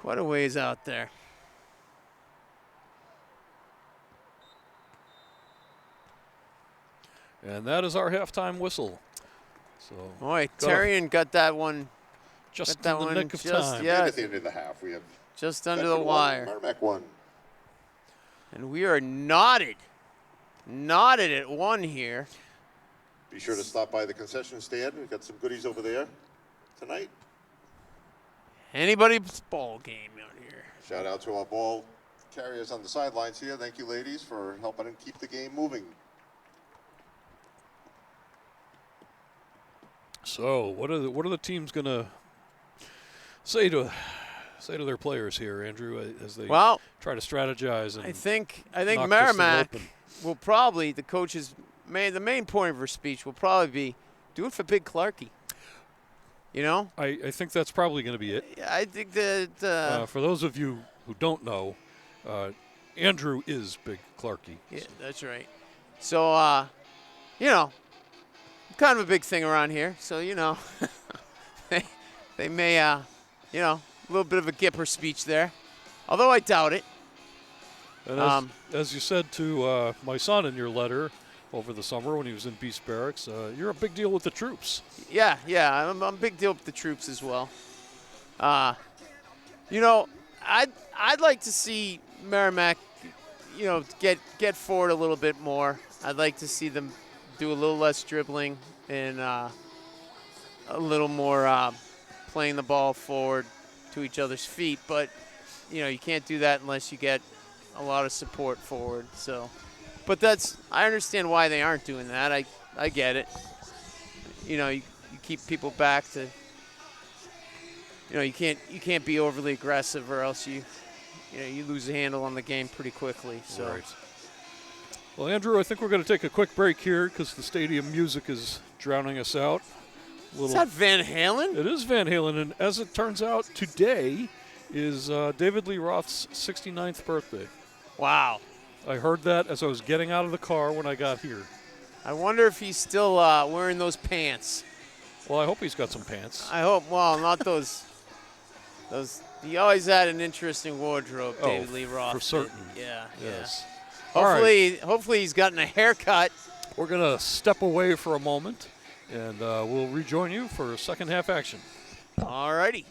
quite a ways out there. And that is our halftime whistle. So Boy, Got a- Terrian got that one just that in the one nick of just- time. yeah. And at the end of the half, we have just under Bedford the 1, wire. Merrimack 1. And we are knotted at one here. Be sure to stop by the concession stand. We've got some goodies over there tonight. Anybody's ball game out here. Shout out to our ball carriers on the sidelines here. Thank you, ladies, for helping to keep the game moving. So what are the teams going to say to their players here, Andrew, as they Well, try to strategize? And I think knock this thing Merrimack open? will probably, the coach's the main point of her speech will probably be, do it for Big Clarkie. You know? I think that's probably going to be it. I think that For those of you who don't know, Andrew is Big Clarkie. yeah, that's right. So kind of a big thing around here. So they may a little bit of a Gipper speech there, although I doubt it. And as you said to my son in your letter over the summer when he was in Beast Barracks, you're a big deal with the troops. Yeah, I'm a big deal with the troops as well. I'd like to see Merrimack, get forward a little bit more. I'd like to see them do a little less dribbling and a little more playing the ball forward to each other's feet. But you can't do that unless you get a lot of support forward. So, but I understand why they aren't doing that. I get it. You keep people back to. You can't be overly aggressive, or else you lose the handle on the game pretty quickly. So. Right. Well, Andrew, I think we're going to take a quick break here because the stadium music is drowning us out. Is that Van Halen? It is Van Halen, and as it turns out, today is David Lee Roth's 69th birthday. Wow. I heard that as I was getting out of the car when I got here. I wonder if he's still wearing those pants. Well, I hope he's got some pants. I hope. Well, not those. He always had an interesting wardrobe, David Lee Roth. for certain. Yeah. Yes. Yeah. Hopefully he's gotten a haircut. We're going to step away for a moment And we'll rejoin you for second half action. All righty.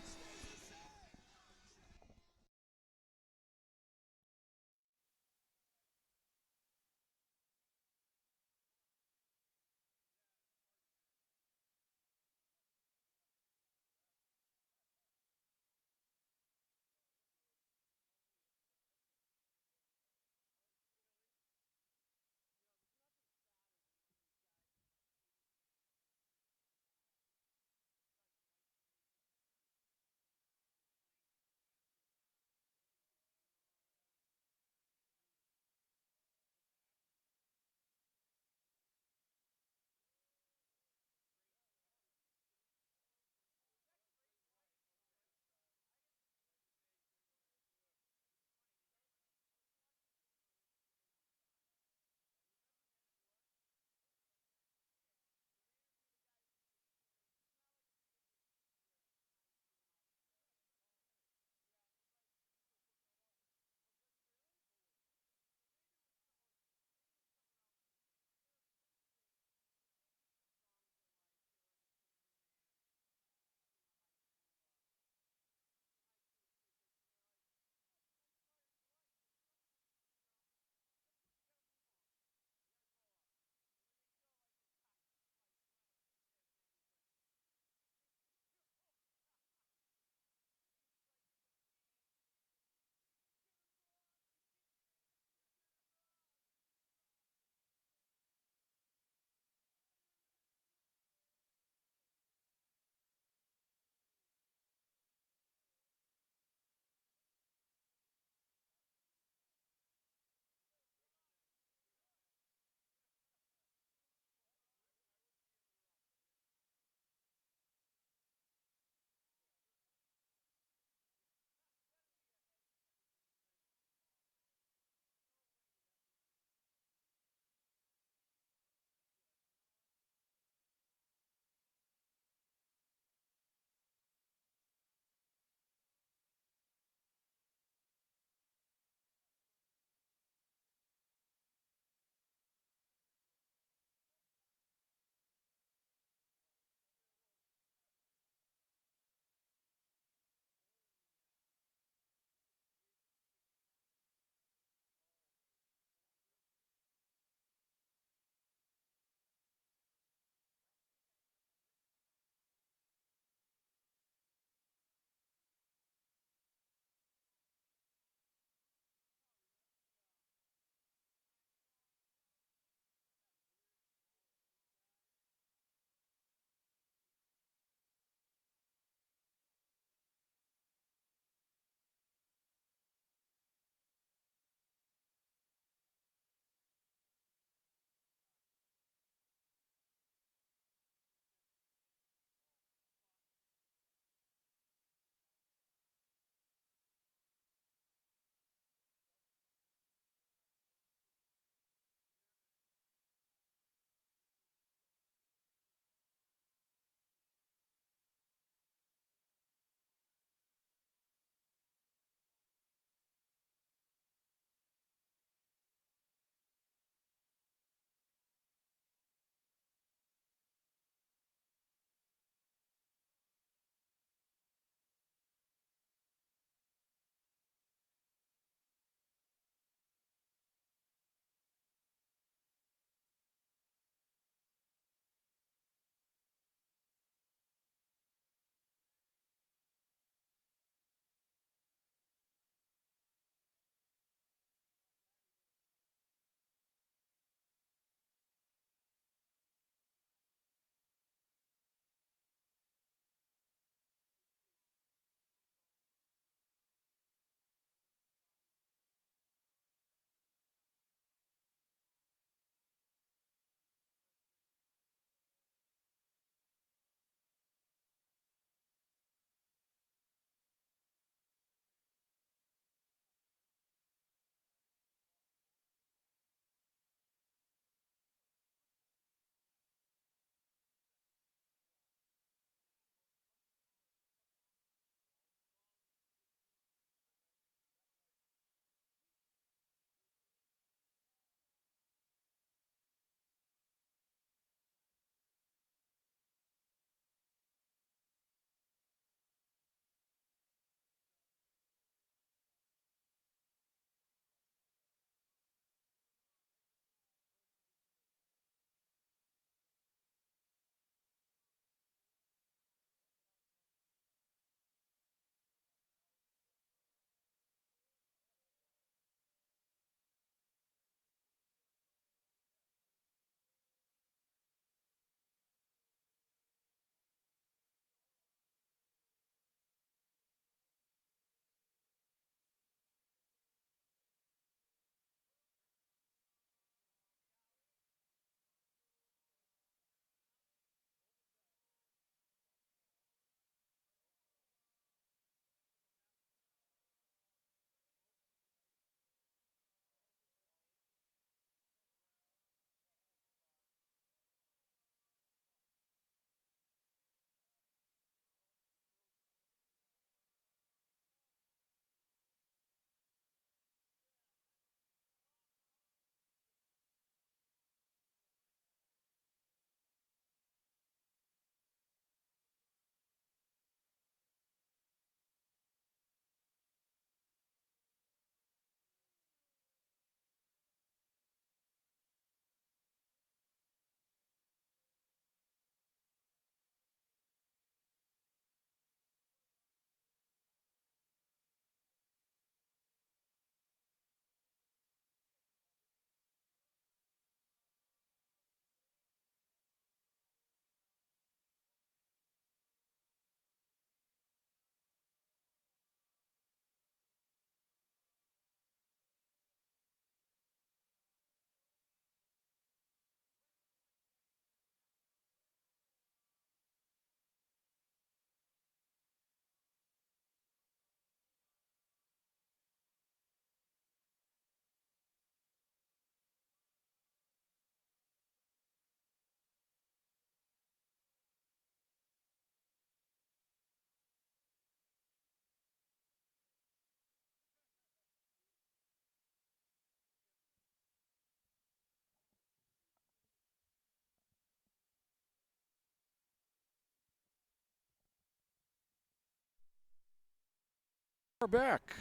We're back.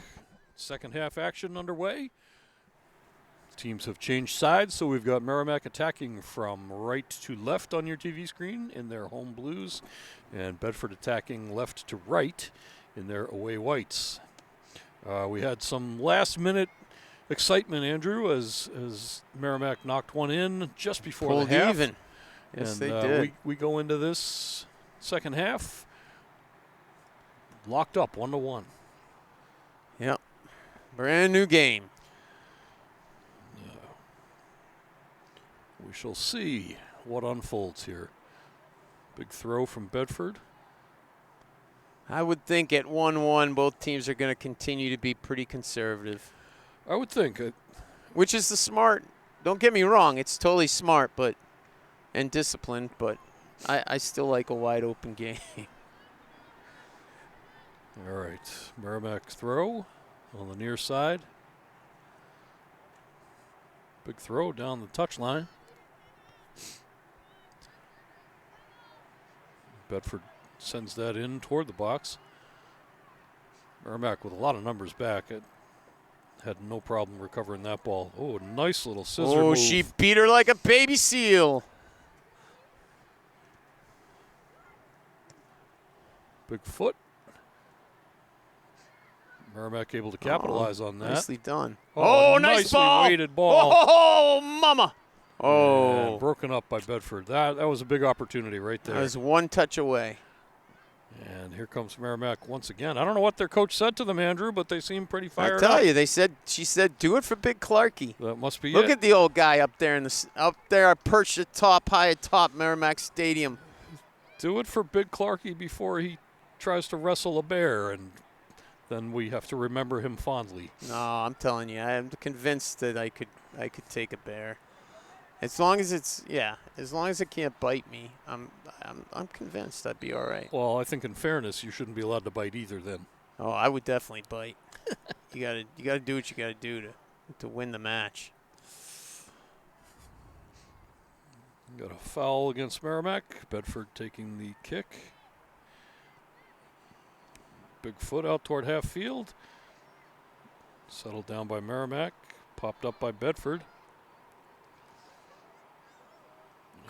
Second half action underway. Teams have changed sides, so we've got Merrimack attacking from right to left on your TV screen in their home blues, and Bedford attacking left to right in their away whites. We had some last-minute excitement, Andrew, as Merrimack knocked one in just before Pulled the half. even. Yes, And they did. we go into this second half locked up 1-1. Yep. Brand new game. We shall see what unfolds here. Big throw from Bedford. I would think at 1-1, both teams are going to continue to be pretty conservative, I would think. which is the smart. Don't get me wrong, it's totally smart, and disciplined, but I still like a wide open game. All right, Merrimack throw on the near side. Big throw down the touchline. Bedford sends that in toward the box. Merrimack with a lot of numbers back. It had no problem recovering that ball. Oh, nice little scissor move. She beat her like a baby seal. Big foot. Merrimack able to capitalize on that. Nicely done. Oh, nice nicely ball. weighted ball. Oh, mama. And broken up by Bedford. That was a big opportunity right there. That was one touch away. And here comes Merrimack once again. I don't know what their coach said to them, Andrew, but they seem pretty fired up. I tell you, she said, do it for Big Clarkie. That must be Look it. at the old guy up there perched high atop Merrimack Stadium. Do it for Big Clarkie before he tries to wrestle a bear, and then we have to remember him fondly. No, I'm telling you, I'm convinced that I could take a bear. As long as it can't bite me, I'm convinced I'd be all right. Well, I think in fairness, you shouldn't be allowed to bite either then. Oh, I would definitely bite. You gotta do what you gotta do to win the match. Got a foul against Merrimack. Bedford taking the kick. Big foot out toward half field. Settled down by Merrimack. Popped up by Bedford.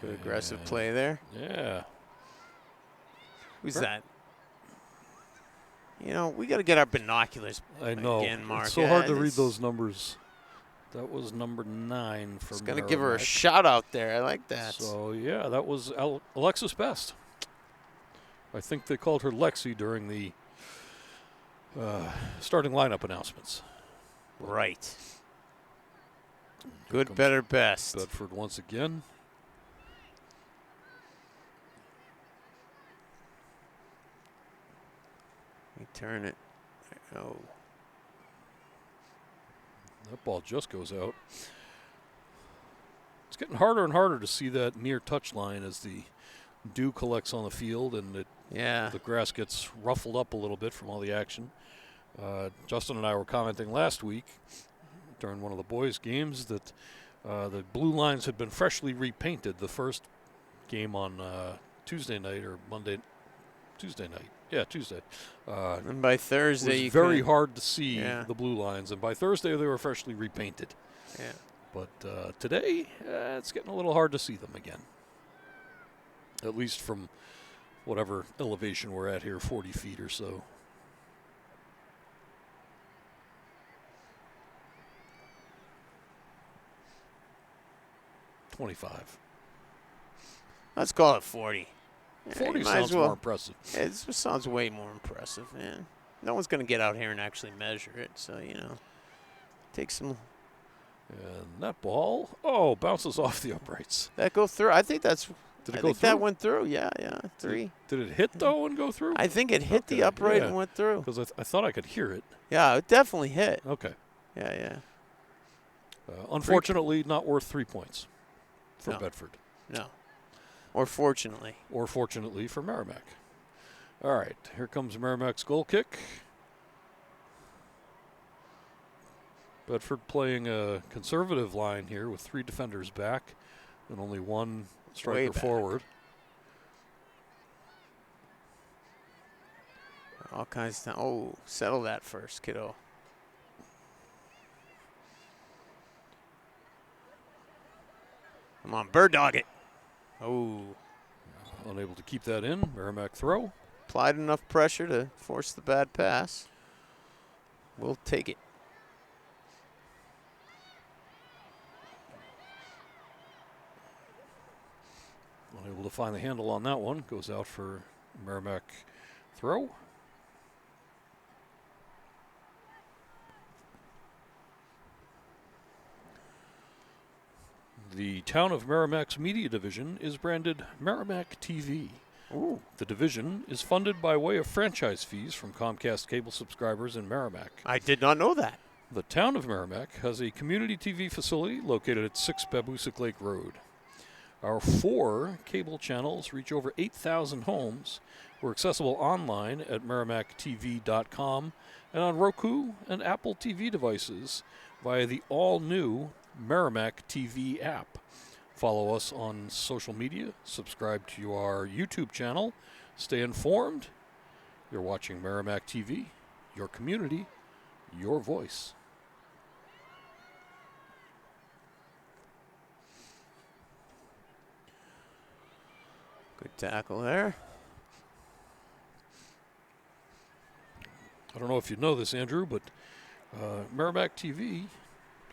Good aggressive play there. Yeah. Who's that? We got to get our binoculars. I know. Again, Mark. It's so hard to read those numbers. That was number 9 for It's going to give her a shout out there. I like that. So, yeah, that was Alexis Best. I think they called her Lexi during the starting lineup announcements. Right. Good, better, best. Bedford once again. We turn it. Oh. That ball just goes out. It's getting harder and harder to see that near touch line as the dew collects on the field and the grass gets ruffled up a little bit from all the action. Justin and I were commenting last week during one of the boys' games that the blue lines had been freshly repainted the first game on Tuesday night or Tuesday night. Yeah, Tuesday. And by Thursday, it was very hard to see the blue lines, and by Thursday they were freshly repainted. Yeah. But today, it's getting a little hard to see them again. At least from whatever elevation we're at here, 40 feet or so. .25. Let's call it 40. 40 sounds more impressive. It sounds way more impressive, man. No one's going to get out here and actually measure it, so, take some. And that ball, bounces off the uprights. That go through? I think that's. Did it I go think through? that went through. Yeah, 3. Did it hit though and go through? I think it hit the upright and went through. Because I thought I could hear it. Yeah, it definitely hit. Okay. Yeah. Unfortunately, not worth 3 points for Bedford. No. Or fortunately. Or fortunately for Merrimack. All right, here comes Merrimack's goal kick. Bedford playing a conservative line here with 3 defenders back and only 1 striker forward. All kinds of time. Oh, settle that first, kiddo. Come on, bird dog it. Oh. Unable to keep that in. Merrimack throw. Applied enough pressure to force the bad pass. We'll take it. Unable to find the handle on that one. Goes out for Merrimack throw. The town of Merrimack's media division is branded Merrimack TV. Ooh. The division is funded by way of franchise fees from Comcast cable subscribers in Merrimack. I did not know that. The town of Merrimack has a community TV facility located at 6 Babusick Lake Road. Our 4 cable channels reach over 8,000 homes. We're accessible online at merrimacktv.com and on Roku and Apple TV devices via the all-new Merrimack TV app. Follow us on social media, subscribe to our YouTube channel, stay informed. You're watching Merrimack TV, your community, your voice. Good tackle there. I don't know if you know this, Andrew, but Merrimack TV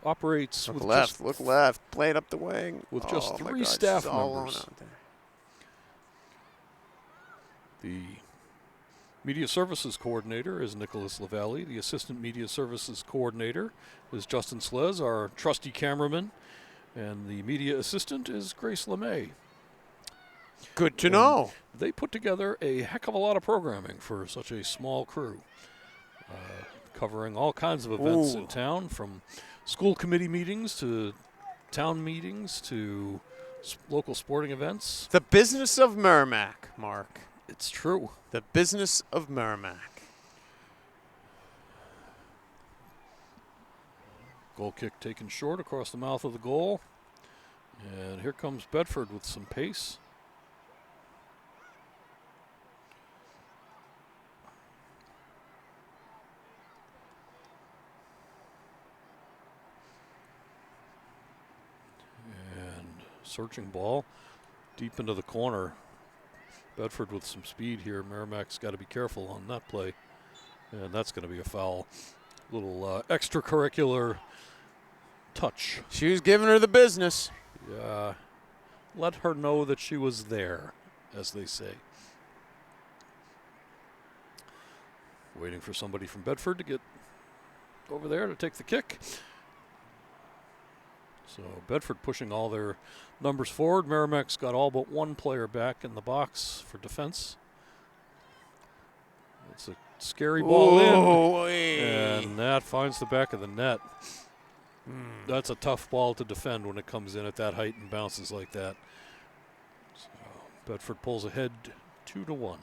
operates Look with left, just look left. Play it up the wing. with just Oh my 3 God, staff she's all alone members. out there. The Media Services Coordinator is Nicholas Lavallee. The Assistant Media Services Coordinator is Justin Slez, our trusty cameraman. And the Media Assistant is Grace LeMay. Good to know. They put together a heck of a lot of programming for such a small crew, covering all kinds of events in town, from school committee meetings to town meetings to local sporting events. The business of Merrimack, Mark. It's true. The business of Merrimack. Goal kick taken short across the mouth of the goal. And here comes Bedford with some pace. And searching ball deep into the corner. Bedford with some speed here. Merrimack's got to be careful on that play. And that's going to be a foul. Little extracurricular touch. She was giving her the business. Yeah. Let her know that she was there, as they say. Waiting for somebody from Bedford to get over there to take the kick. So Bedford pushing all their numbers forward. Merrimack's got all but one player back in the box for defense. It's a scary ball in. And that finds the back of the net. That's a tough ball to defend when it comes in at that height and bounces like that. So Bedford pulls ahead 2-1.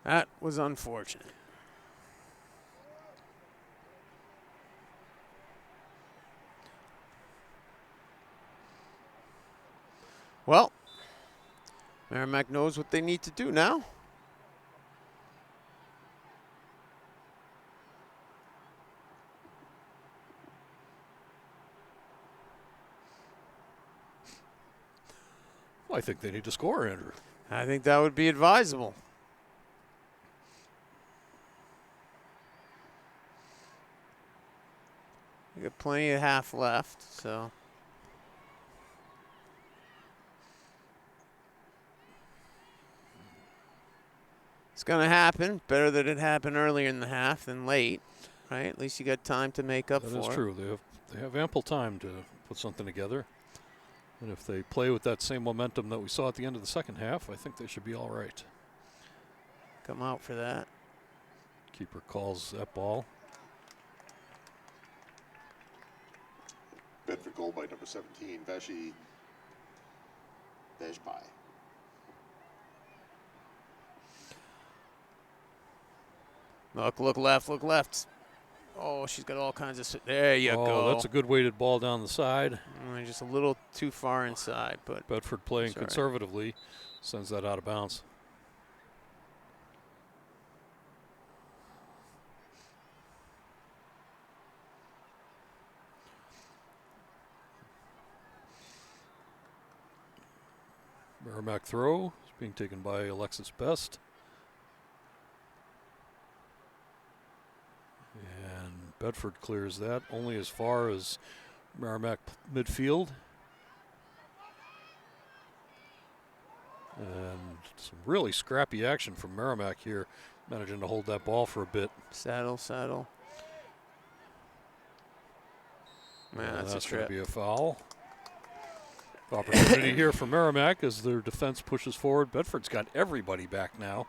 That was unfortunate. Well, Merrimack knows what they need to do now. Well, I think they need to score, Andrew. I think that would be advisable. We got plenty of half left, so. It's going to happen. Better that it happened earlier in the half than late, right? At least you got time to make up for it. That is true. They have ample time to put something together. And if they play with that same momentum that we saw at the end of the second half, I think they should be all right. Come out for that. Keeper calls that ball. Bedford goal by number 17, Vashi Deshpai. Look left, look left. Oh, she's got all kinds of. There you go. Oh, that's a good weighted ball down the side. Just a little too far inside, but Bedford playing conservatively sends that out of bounds. Merrimack throw is being taken by Alexis Best. And Bedford clears that only as far as Merrimack midfield. And some really scrappy action from Merrimack here, managing to hold that ball for a bit. Saddle. Man, that's a going trip. to be a foul. Opportunity here for Merrimack as their defense pushes forward. Bedford's got everybody back now.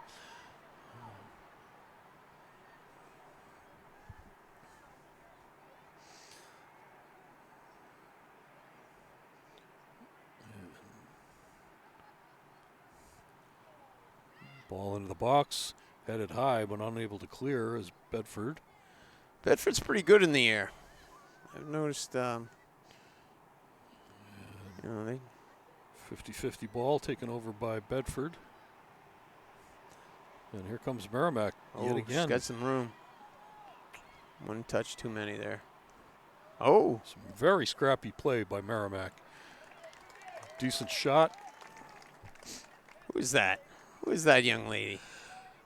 Ball into the box, headed high but unable to clear as Bedford. Bedford's pretty good in the air. I've noticed, they 50-50 ball taken over by Bedford. And here comes Merrimack yet again. She's got some room. One touch too many there. Oh. Some very scrappy play by Merrimack. Decent shot. Who is that? Who is that young lady?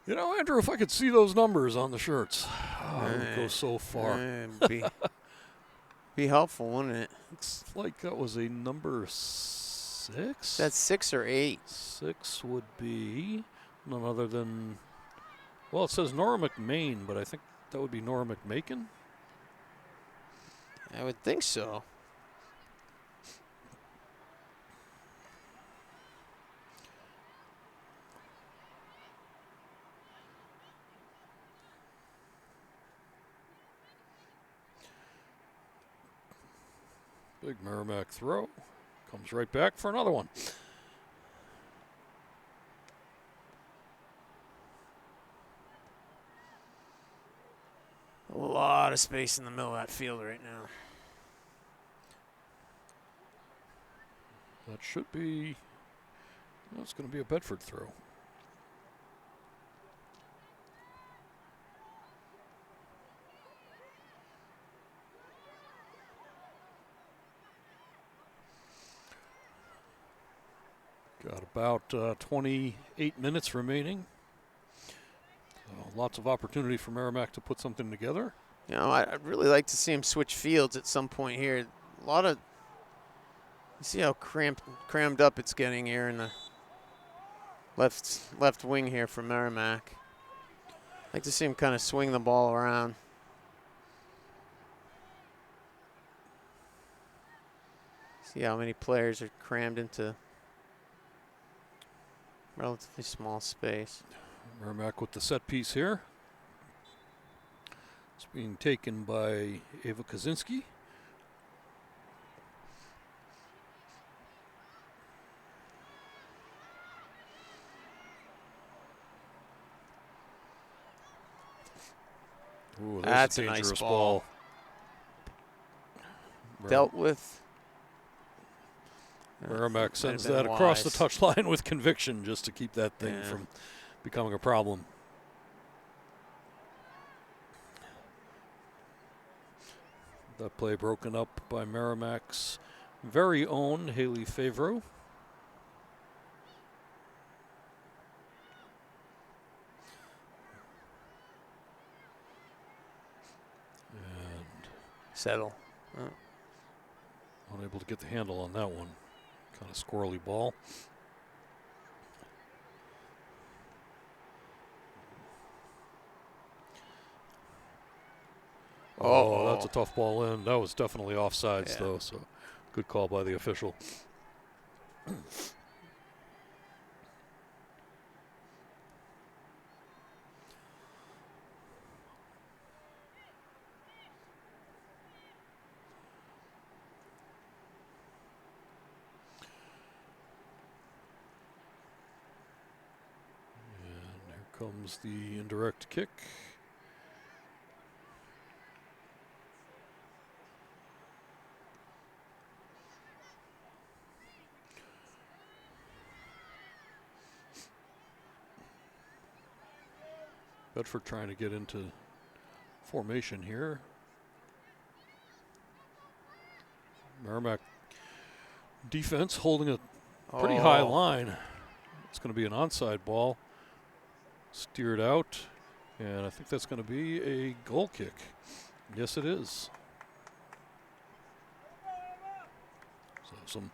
You know, Andrew, if I could see those numbers on the shirts, I would go so far. Be helpful, wouldn't it? Looks like that was a number 6. That's 6 or 8. 6 would be none other than, well, it says Nora McMain, but I think that would be Nora McMakin. I would think so. Big Merrimack throw. Comes right back for another one. A lot of space in the middle of that field right now. That should be, well, it's going to be a Bedford throw. Got about 28 minutes remaining. So lots of opportunity for Merrimack to put something together. You know, I'd really like to see him switch fields at some point here. A lot of, you see how crammed up it's getting here in the left wing here for Merrimack. I'd like to see him kind of swing the ball around. See how many players are crammed into relatively small space. Merrimack with the set piece here. It's being taken by Ava Kaczynski. Ooh, that's a a nice dangerous ball. Dealt with. Merrimack Might sends have been that across the wise. touchline with conviction just to keep that thing from becoming a problem. That play broken up by Merrimack's very own Haley Favreau. And Settle. unable to get the handle on that one. Kind of squirrely ball. Oh, that's a tough ball in. That was definitely offsides, though, so good call by the official. And here comes the indirect kick. Bedford trying to get into formation here. Merrimack defense holding a pretty high line. It's going to be an onside ball. Steered out, and I think that's going to be a goal kick. Yes, it is. So some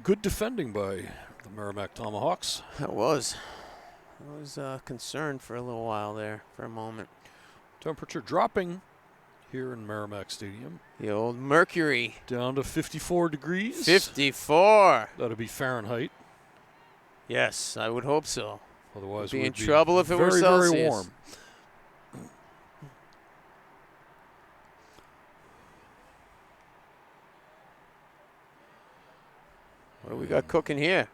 good defending by the Merrimack Tomahawks. That was. I was concerned for a little while there, for a moment. Temperature dropping here in Merrimack Stadium. The old mercury. Down to 54 degrees. 54. That'll be Fahrenheit. Yes, I would hope so. Otherwise, We'd be in we'd trouble if it were very, Celsius. very warm. What do we got cooking here?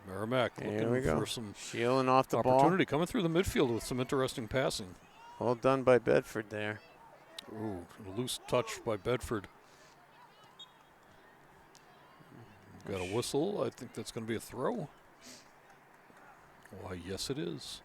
Merrimack Here we looking go. for some Shielding off the opportunity. Coming through the midfield with some interesting passing. ball. Well done by Bedford there. Ooh, a loose touch by Bedford. Got a whistle. I think that's going to be a throw. Why, yes, it is.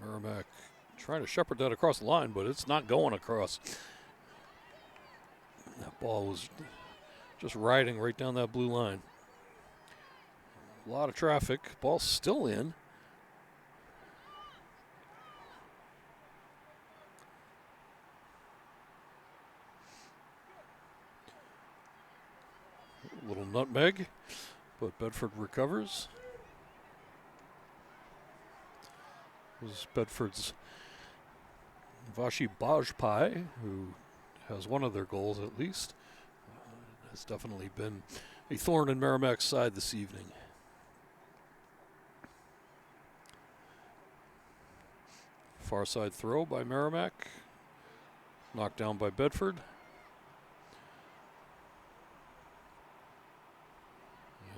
Merrimack trying to shepherd that across the line, but it's not going across. That ball was just riding right down that blue line. A lot of traffic. Ball's still in. A little nutmeg, but Bedford recovers. This is Bedford's Varsity, who has one of their goals at least. Has definitely been a thorn in Merrimack's side this evening. Far side throw by Merrimack. Knocked down by Bedford.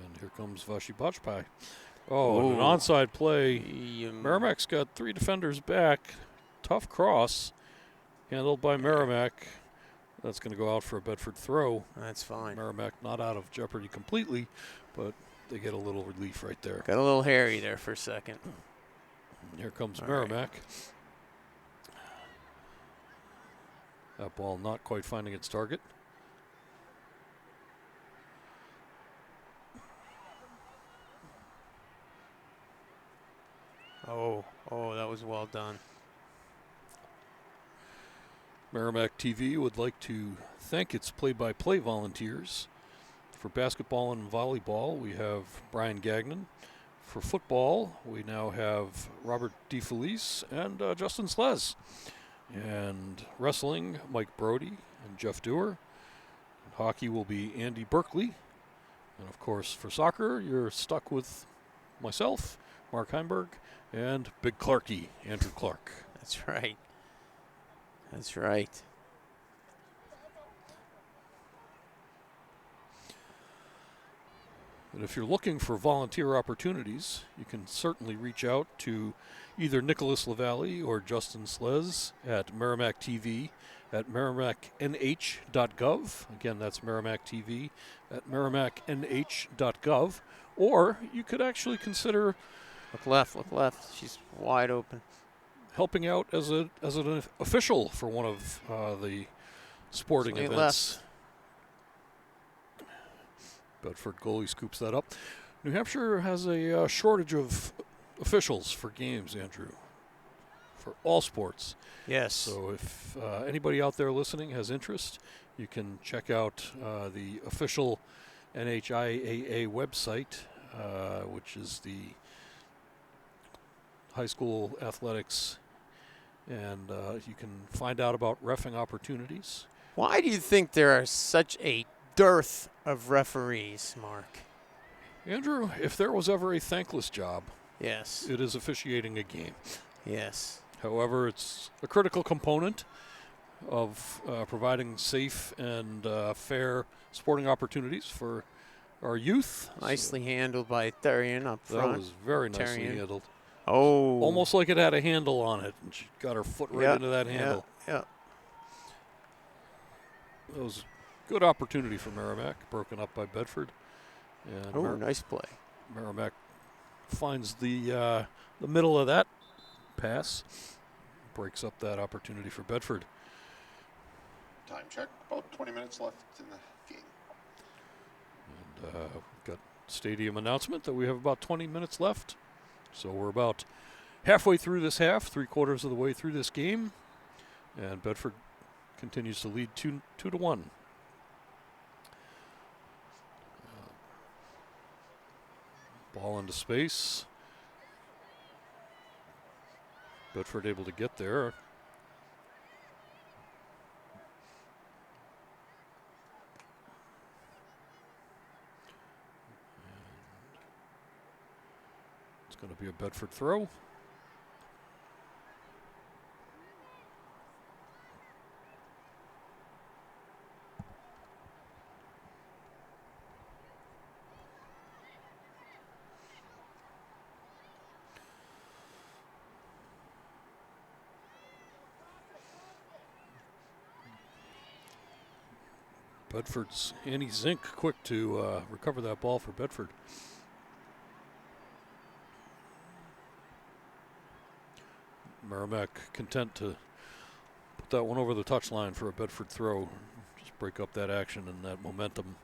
And here comes Vashi Bajpai. Oh, and an onside play. Merrimack's got 3 defenders back. Tough cross. Handled by Merrimack. That's going to go out for a Bedford throw. That's fine. Merrimack not out of jeopardy completely, but they get a little relief right there. Got a little hairy there for a second. Here comes All Merrimack. That ball not quite finding its target. Oh, that was well done. Merrimack TV would like to thank its play-by-play volunteers. For basketball and volleyball, we have Brian Gagnon. For football, we now have Robert DeFelice and Justin Slez. And wrestling, Mike Brody and Jeff Dewar. And hockey will be Andy Berkeley. And of course, for soccer, you're stuck with myself, Mark Heimberg, and Big Clarky, Andrew Clark. That's right. That's right. And if you're looking for volunteer opportunities, you can certainly reach out to either Nicholas LaValle or Justin Slez at Merrimack TV at merrimacknh.gov. Again, that's Merrimack TV at merrimacknh.gov. Or you could actually consider Look left. She's wide open. helping out as an official for one of the sporting Swing it events. left. Bedford goalie scoops that up. New Hampshire has a shortage of officials for games, Andrew, for all sports. Yes. So if anybody out there listening has interest, you can check out the official NHIAA website, which is the high school athletics, and you can find out about reffing opportunities. Why do you think there are such a dearth of referees, Mark? Andrew, if there was ever a thankless job, Yes. it is officiating a game. Yes. However, it's a critical component of providing safe and fair sporting opportunities for our youth. Nicely handled by Therian up front. That was very nicely Terrian. handled. Oh. Almost like it had a handle on it, and she got her foot right into that handle. Yeah. That was Good opportunity for Merrimack, broken up by Bedford. And Oh, nice play. Merrimack finds the middle of that pass, breaks up that opportunity for Bedford. Time check, about 20 minutes left in the game. And we've got stadium announcement that we have about 20 minutes left. So we're about halfway through this half, 3/4 of the way through this game. And Bedford continues to lead 2-1. Ball into space. Bedford able to get there. It's going to be a Bedford throw. Bedford's Annie Zink quick to recover that ball for Bedford. Merrimack content to put that one over the touchline for a Bedford throw. Just break up that action and that momentum.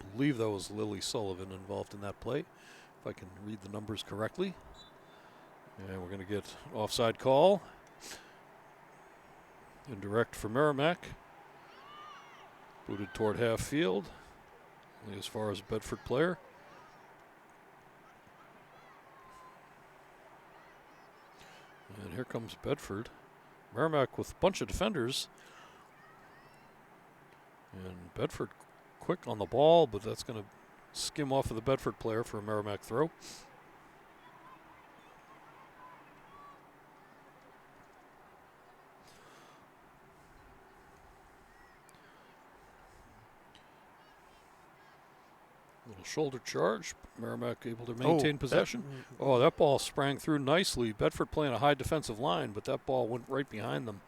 I believe that was Lily Sullivan involved in that play, if I can read the numbers correctly. And we're going to get offside call. Indirect for Merrimack. Booted toward half field. Only as far as a Bedford player. And here comes Bedford. Merrimack with a bunch of defenders. And Bedford quick on the ball, but that's going to skim off of the Bedford player for a Merrimack throw. Little shoulder charge. Merrimack able to maintain possession. That ball sprang through nicely. Bedford playing a high defensive line, but that ball went right behind them.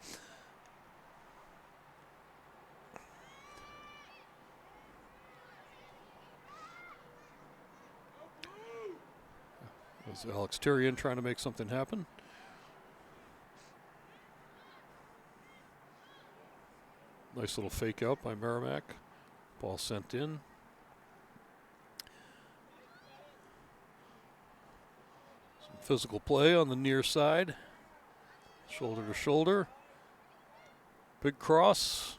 There's Alex Tyrion trying to make something happen. Nice little fake out by Merrimack. Ball sent in. Some physical play on the near side. Shoulder to shoulder. Big cross.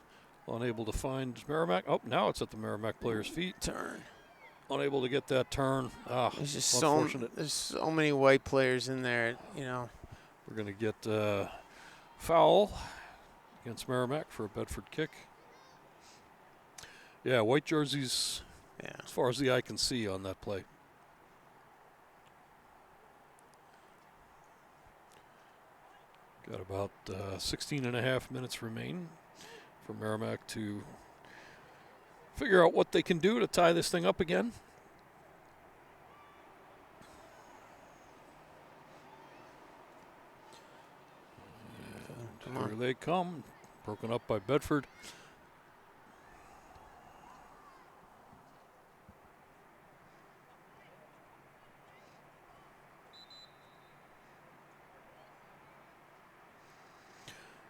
Unable to find Merrimack. Oh, now it's at the Merrimack player's feet. Turn. Unable to get that turn. There's just unfortunate. there's so many white players in there, you know. We're going to get foul against Merrimack for a Bedford kick. Yeah, white jerseys as far as the eye can see on that play. Got about 16 and a half minutes remain for Merrimack to figure out what they can do to tie this thing up again. And here they come, broken up by Bedford.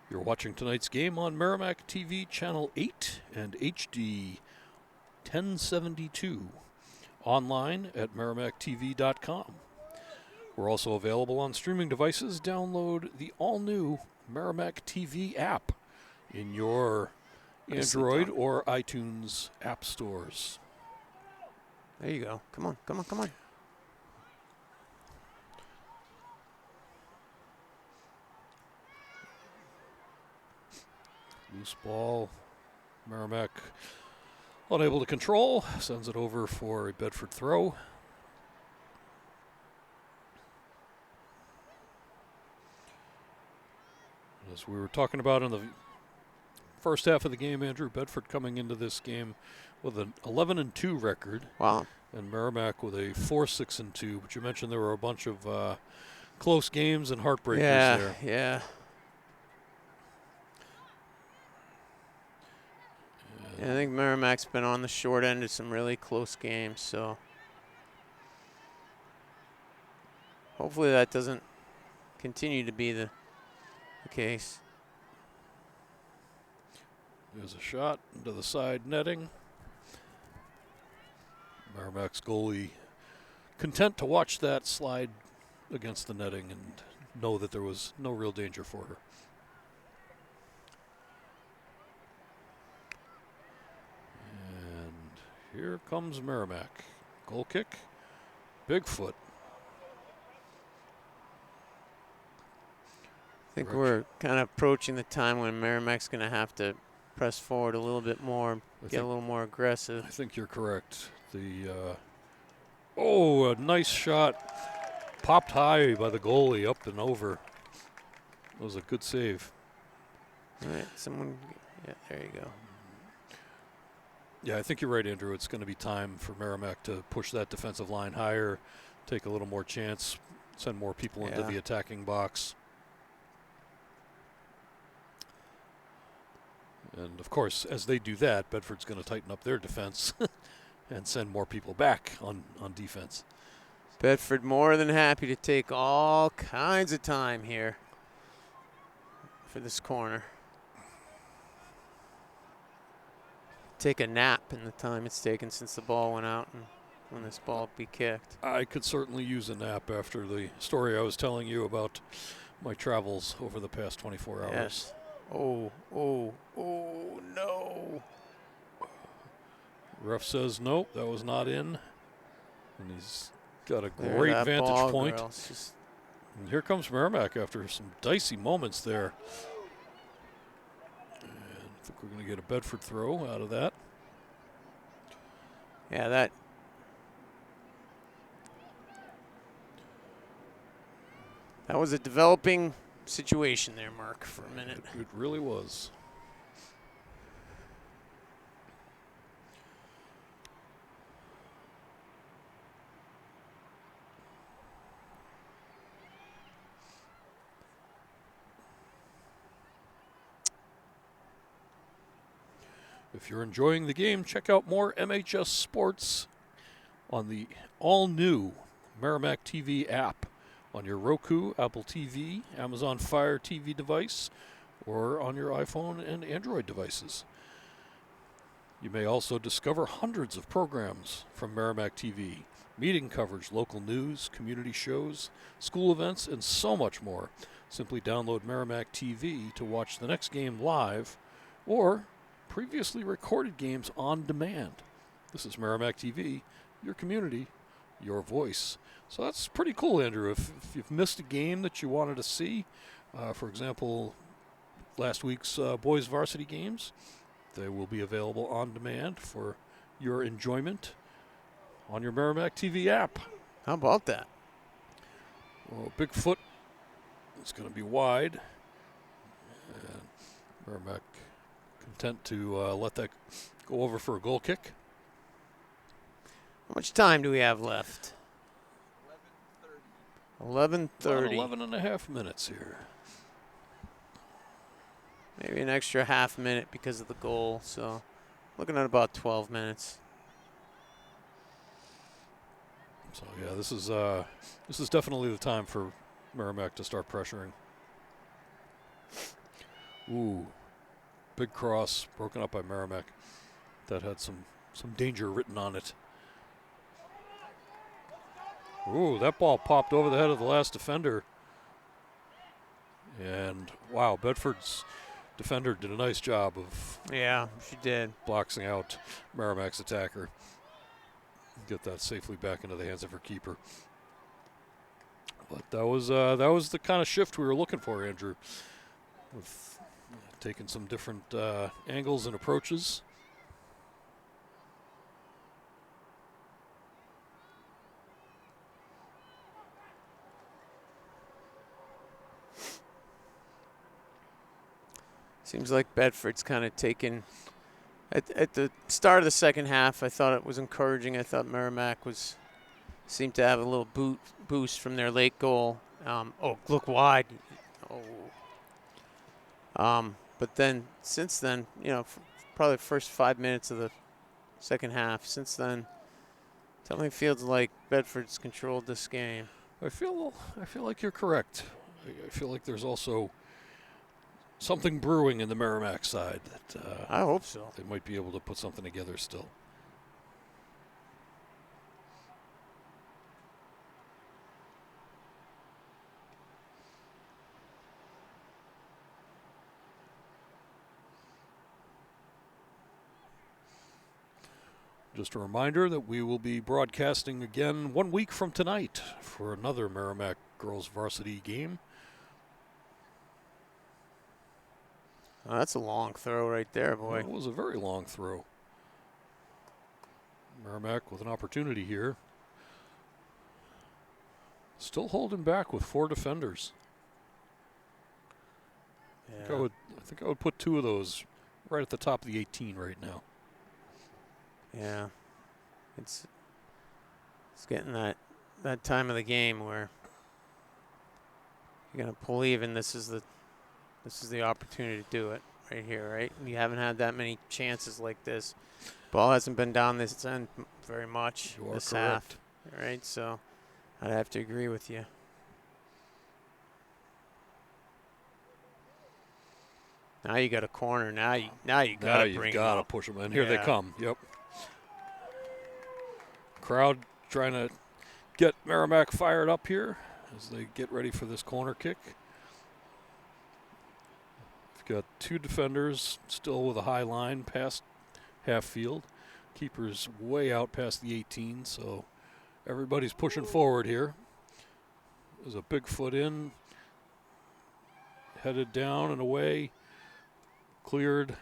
You're watching tonight's game on Merrimack TV Channel 8 and HD 1072, online at merrimacktv.com. We're also available on streaming devices. Download the all-new Merrimack TV app in your Android or iTunes app stores. There you go. Come on, come on, come on. Loose ball. Merrimack unable to control. Sends it over for a Bedford throw. As we were talking about in the first half of the game, Andrew, Bedford coming into this game with an 11-2 record. Wow. And Merrimack with a 4-6-2. But you mentioned there were a bunch of close games and heartbreakers there. Yeah. And I think Merrimack's been on the short end of some really close games, so hopefully that doesn't continue to be the case. There's a shot into the side netting. Merrimack's goalie content to watch that slide against the netting and know that there was no real danger for her. And here comes Merrimack. Goal kick. Bigfoot. I think we're kind of approaching the time when Merrimack's going to have to press forward a little bit more, get a little more aggressive. I think you're correct. A nice shot. Popped high by the goalie, up and over. That was a good save. All right, yeah, there you go. Yeah, I think you're right, Andrew. It's going to be time for Merrimack to push that defensive line higher, take a little more chance, send more people into the attacking box. And, of course, as they do that, Bedford's going to tighten up their defense and send more people back on defense. Bedford more than happy to take all kinds of time here for this corner. Take a nap in the time it's taken since the ball went out and when this ball be kicked. I could certainly use a nap after the story I was telling you about my travels over the past 24 hours. Yes. Oh, no. Ref says nope, that was not in. And he's got a great vantage point. And here comes Merrimack after some dicey moments there. And I think we're going to get a Bedford throw out of that. Yeah, that was a developing situation there, Mark, for a minute. It really was. If you're enjoying the game, check out more MHS Sports on the all-new Merrimack TV app on your Roku, Apple TV, Amazon Fire TV device, or on your iPhone and Android devices. You may also discover hundreds of programs from Merrimack TV, meeting coverage, local news, community shows, school events, and so much more. Simply download Merrimack TV to watch the next game live or previously recorded games on demand. This is Merrimack TV, your community, your voice. So that's pretty cool, Andrew. If you've missed a game that you wanted to see, for example, last week's boys varsity games, they will be available on demand for your enjoyment on your Merrimack TV app. How about that? Well, Bigfoot is going to be wide. And Merrimack content to let that go over for a goal kick. How much time do we have left? 11:30. 11 and a half minutes here. Maybe an extra half minute because of the goal. So looking at about 12 minutes. So yeah, this is definitely the time for Merrimack to start pressuring. Ooh, big cross broken up by Merrimack. That had some danger written on it. Ooh, that ball popped over the head of the last defender. And wow, Bedford's defender did a nice job of she did boxing out Merrimack's attacker. Get that safely back into the hands of her keeper. But that was the kind of shift we were looking for, Andrew. With taking some different angles and approaches. Seems like Bedford's kind of taken. At the start of the second half, I thought it was encouraging. I thought Merrimack seemed to have a little boost from their late goal. Look wide. But then since then, probably the first 5 minutes of the second half. Since then, definitely feels like Bedford's controlled this game. I feel like you're correct. I feel like there's also something brewing in the Merrimack side that I hope so. they might be able to put something together still. Just a reminder that we will be broadcasting again 1 week from tonight for another Merrimack girls varsity game. Oh, that's a long throw right there, boy. It was a very long throw. Merrimack with an opportunity here. Still holding back with 4 defenders. Yeah. I think I would put 2 of those right at the top of the 18 right now. Yeah, it's getting that time of the game where you're gonna pull even. This is the opportunity to do it right here, right? You haven't had that many chances like this. Ball hasn't been down this end very much You are this correct. half, right? So I'd have to agree with you. Now you got a corner. Now you gotta bring You've got to them up. push them in. Here they Yeah. come. Yep. Crowd trying to get Merrimack fired up here as they get ready for this corner kick. We've got 2 defenders still with a high line past half field. Keeper's way out past the 18, so everybody's pushing forward here. There's a big foot in, headed down and away, cleared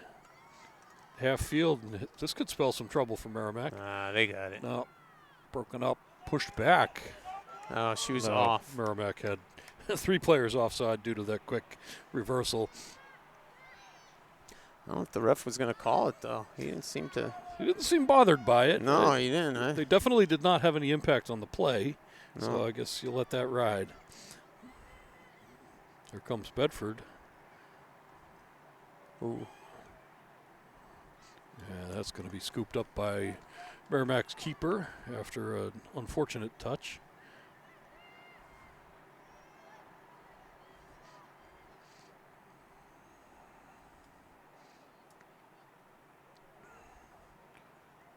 half field. And this could spell some trouble for Merrimack. They got it. No, broken up, pushed back. Oh, she was No, off. Merrimack had 3 players offside due to that quick reversal. I don't know if the ref was going to call it, though. He didn't seem to. He didn't seem bothered by it. No, he didn't. They definitely did not have any impact on the play, No. so I guess you let that ride. Here comes Bedford. Ooh. Yeah, that's going to be scooped up by Merrimack's keeper after an unfortunate touch.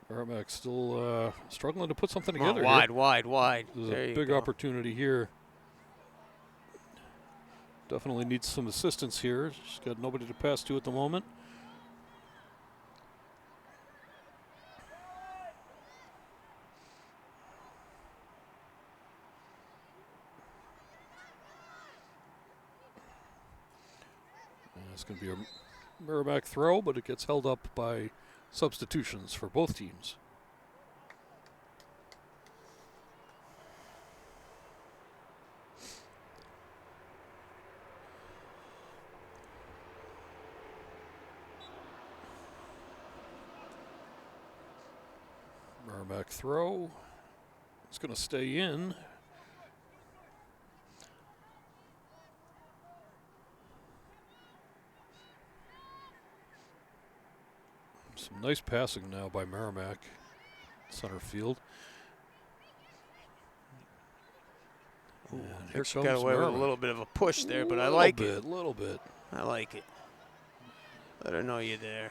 Merrimack still struggling to put something Come on, together. wide. There's There a you big go. opportunity here. Definitely needs some assistance here. She's got nobody to pass to at the moment. And it's going to be a Merrimack throw, but it gets held up by substitutions for both teams. Merrimack throw. It's going to stay in. Some nice passing now by Merrimack. Center field. And here She comes got away with a Merrimack. little bit of a push there, but I like it. Little bit. I like it. Let her know you're there.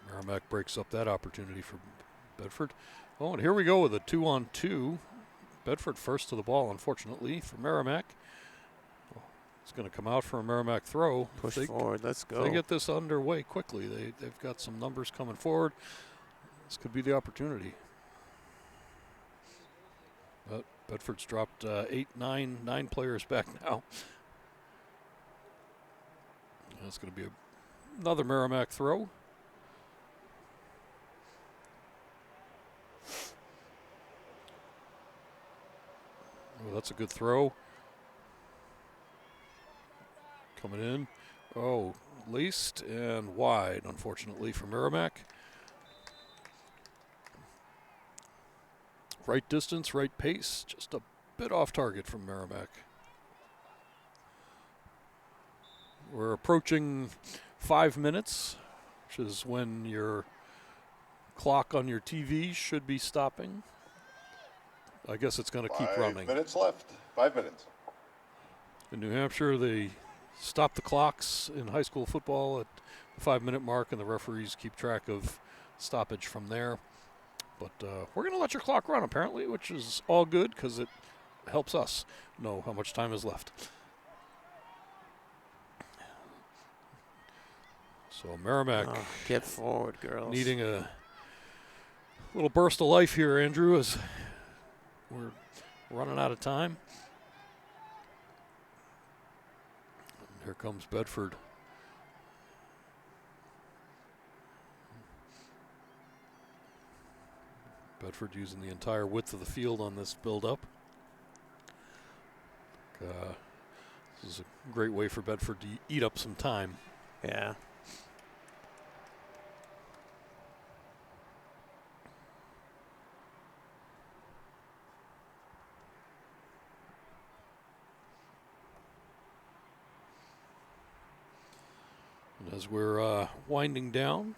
Merrimack breaks up that opportunity for Bedford. Oh, and here we go with a 2-on-2. Bedford first to the ball, unfortunately, for Merrimack. It's going to come out for a Merrimack throw. Push If forward. Let's if go. they get this underway quickly. They've got some numbers coming forward. This could be the opportunity. But Bedford's dropped 9 players back now. That's going to be another Merrimack throw. Oh, that's a good throw. Coming in. Oh, laced and wide, unfortunately, for Merrimack. right distance, right pace, just a bit off target from Merrimack. We're approaching 5 minutes, which is when your clock on your TV should be stopping. I guess it's going to keep running. 5 minutes left. 5 minutes. In New Hampshire, they stop the clocks in high school football at the 5-minute mark, and the referees keep track of stoppage from there. But we're going to let your clock run, apparently, which is all good because it helps us know how much time is left. So Merrimack Get forward, girls. needing a little burst of life here, Andrew, as we're running out of time. Here comes Bedford. Bedford using the entire width of the field on this build-up. This is a great way for Bedford to eat up some time. Yeah. And as we're winding down,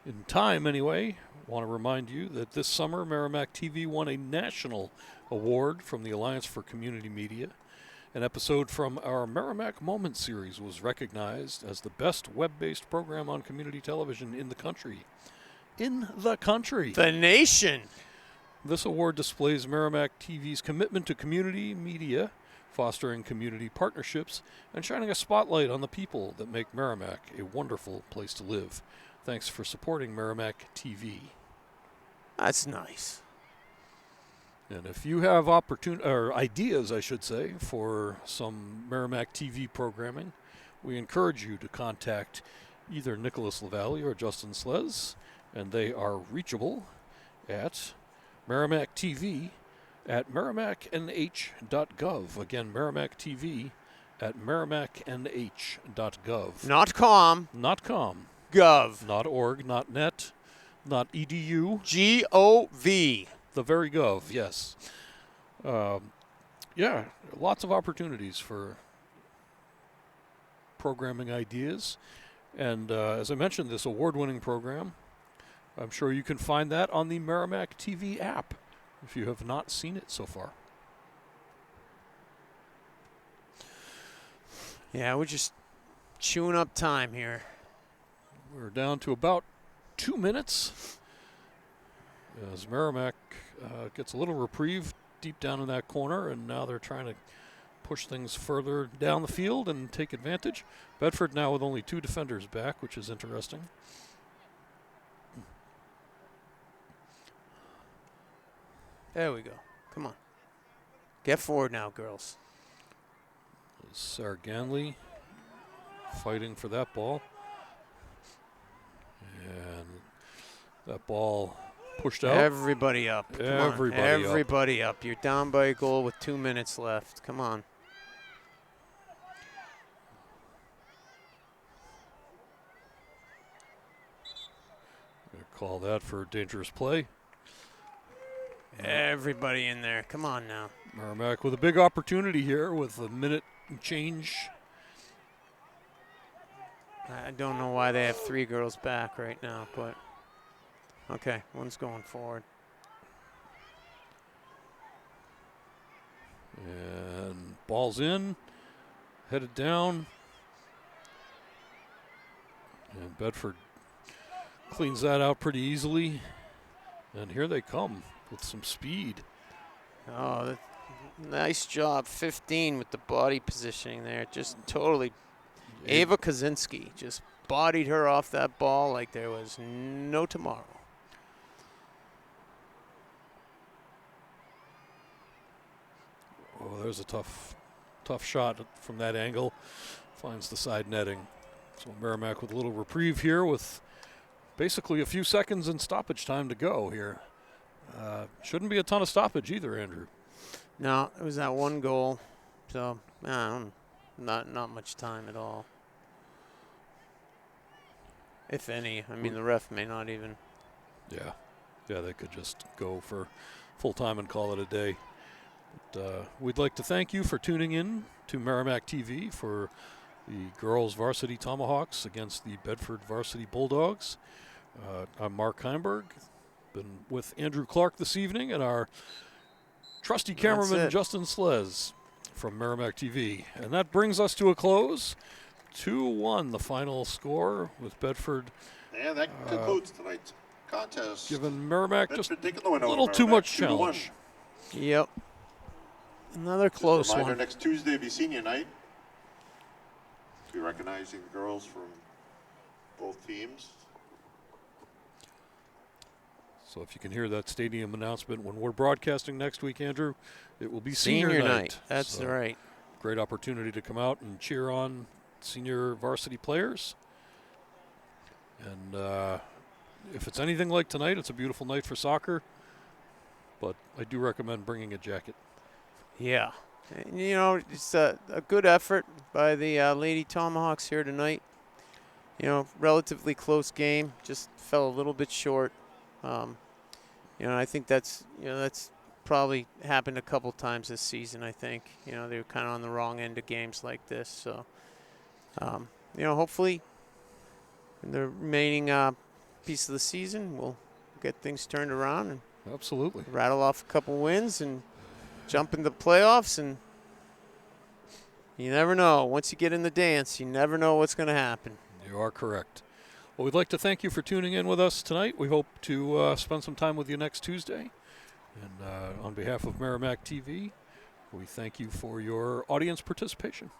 in time anyway, want to remind you that this summer Merrimack TV won a national award from the Alliance for Community Media. An episode from our Merrimack Moments series was recognized as the best web-based program on community television in the country. In the country. The nation. This award displays Merrimack TV's commitment to community media, fostering community partnerships, and shining a spotlight on the people that make Merrimack a wonderful place to live. Thanks for supporting Merrimack TV. That's nice. And if you have ideas, I should say, for some Merrimack TV programming, we encourage you to contact either Nicholas LaValle or Justin Slez, and they are reachable at Merrimack TV at merrimacknh.gov. Again, Merrimack TV at merrimacknh.gov. Not com. Not com. Gov. Not org, not net, not edu. G-O-V. The very gov, yes. Yeah, lots of opportunities for programming ideas. And as I mentioned, this award-winning program, I'm sure you can find that on the Merrimack TV app if you have not seen it so far. Yeah, we're just chewing up time here. We're down to about 2 minutes as Merrimack gets a little reprieve deep down in that corner, and now they're trying to push things further down the field and take advantage. Bedford now with only 2 defenders back, which is interesting. There we go. Come on. Get forward now, girls. Sarah Ganley fighting for that ball. And that ball pushed out. Everybody up. Come on. Everybody Everybody up. You're down by a goal with 2 minutes left. Come on. Gonna call that for dangerous play. Everybody in there. Come on now. Merrimack with a big opportunity here with a minute and change. I don't know why they have 3 girls back right now, but okay, one's going forward. And ball's in, headed down. And Bedford cleans that out pretty easily. And here they come with some speed. Oh, nice job. 15 with the body positioning there. Just totally. Ava Kaczynski just bodied her off that ball like there was no tomorrow. Oh, there's a tough shot from that angle. Finds the side netting. So Merrimack with a little reprieve here with basically a few seconds in stoppage time to go here. Shouldn't be a ton of stoppage either, Andrew. No, it was that one goal. So, not much time at all. If any. I mean, the ref may not even. Yeah, they could just go for full time and call it a day. But, we'd like to thank you for tuning in to Merrimack TV for the girls varsity Tomahawks against the Bedford varsity Bulldogs. I'm Mark Heimberg. Been with Andrew Clark this evening and our trusty cameraman Justin Slez from Merrimack TV. And that brings us to a close. 2-1 the final score with Bedford. And that concludes tonight's contest. Giving Merrimack Bedford just taking the win a over little too Merrimack, much 2-1. challenge. Yep. Another close Just a reminder, one. next Tuesday will be senior night. Be recognizing the girls from both teams. So if you can hear that stadium announcement when we're broadcasting next week, Andrew, it will be senior night. That's So right. Great opportunity to come out and cheer on senior varsity players. And if it's anything like tonight, it's a beautiful night for soccer. But I do recommend bringing a jacket. Yeah. And, you know, it's a good effort by the Lady Tomahawks here tonight. You know, relatively close game. Just fell a little bit short. You know, I think that's probably happened a couple times this season, I think. You know, they were kind of on the wrong end of games like this. So, you know, hopefully in the remaining piece of the season, we'll get things turned around and Absolutely. rattle off a couple wins and jump into the playoffs. And you never know. Once you get in the dance, you never know what's going to happen. You are correct. Well, we'd like to thank you for tuning in with us tonight. We hope to spend some time with you next Tuesday. And on behalf of Merrimack TV, we thank you for your audience participation.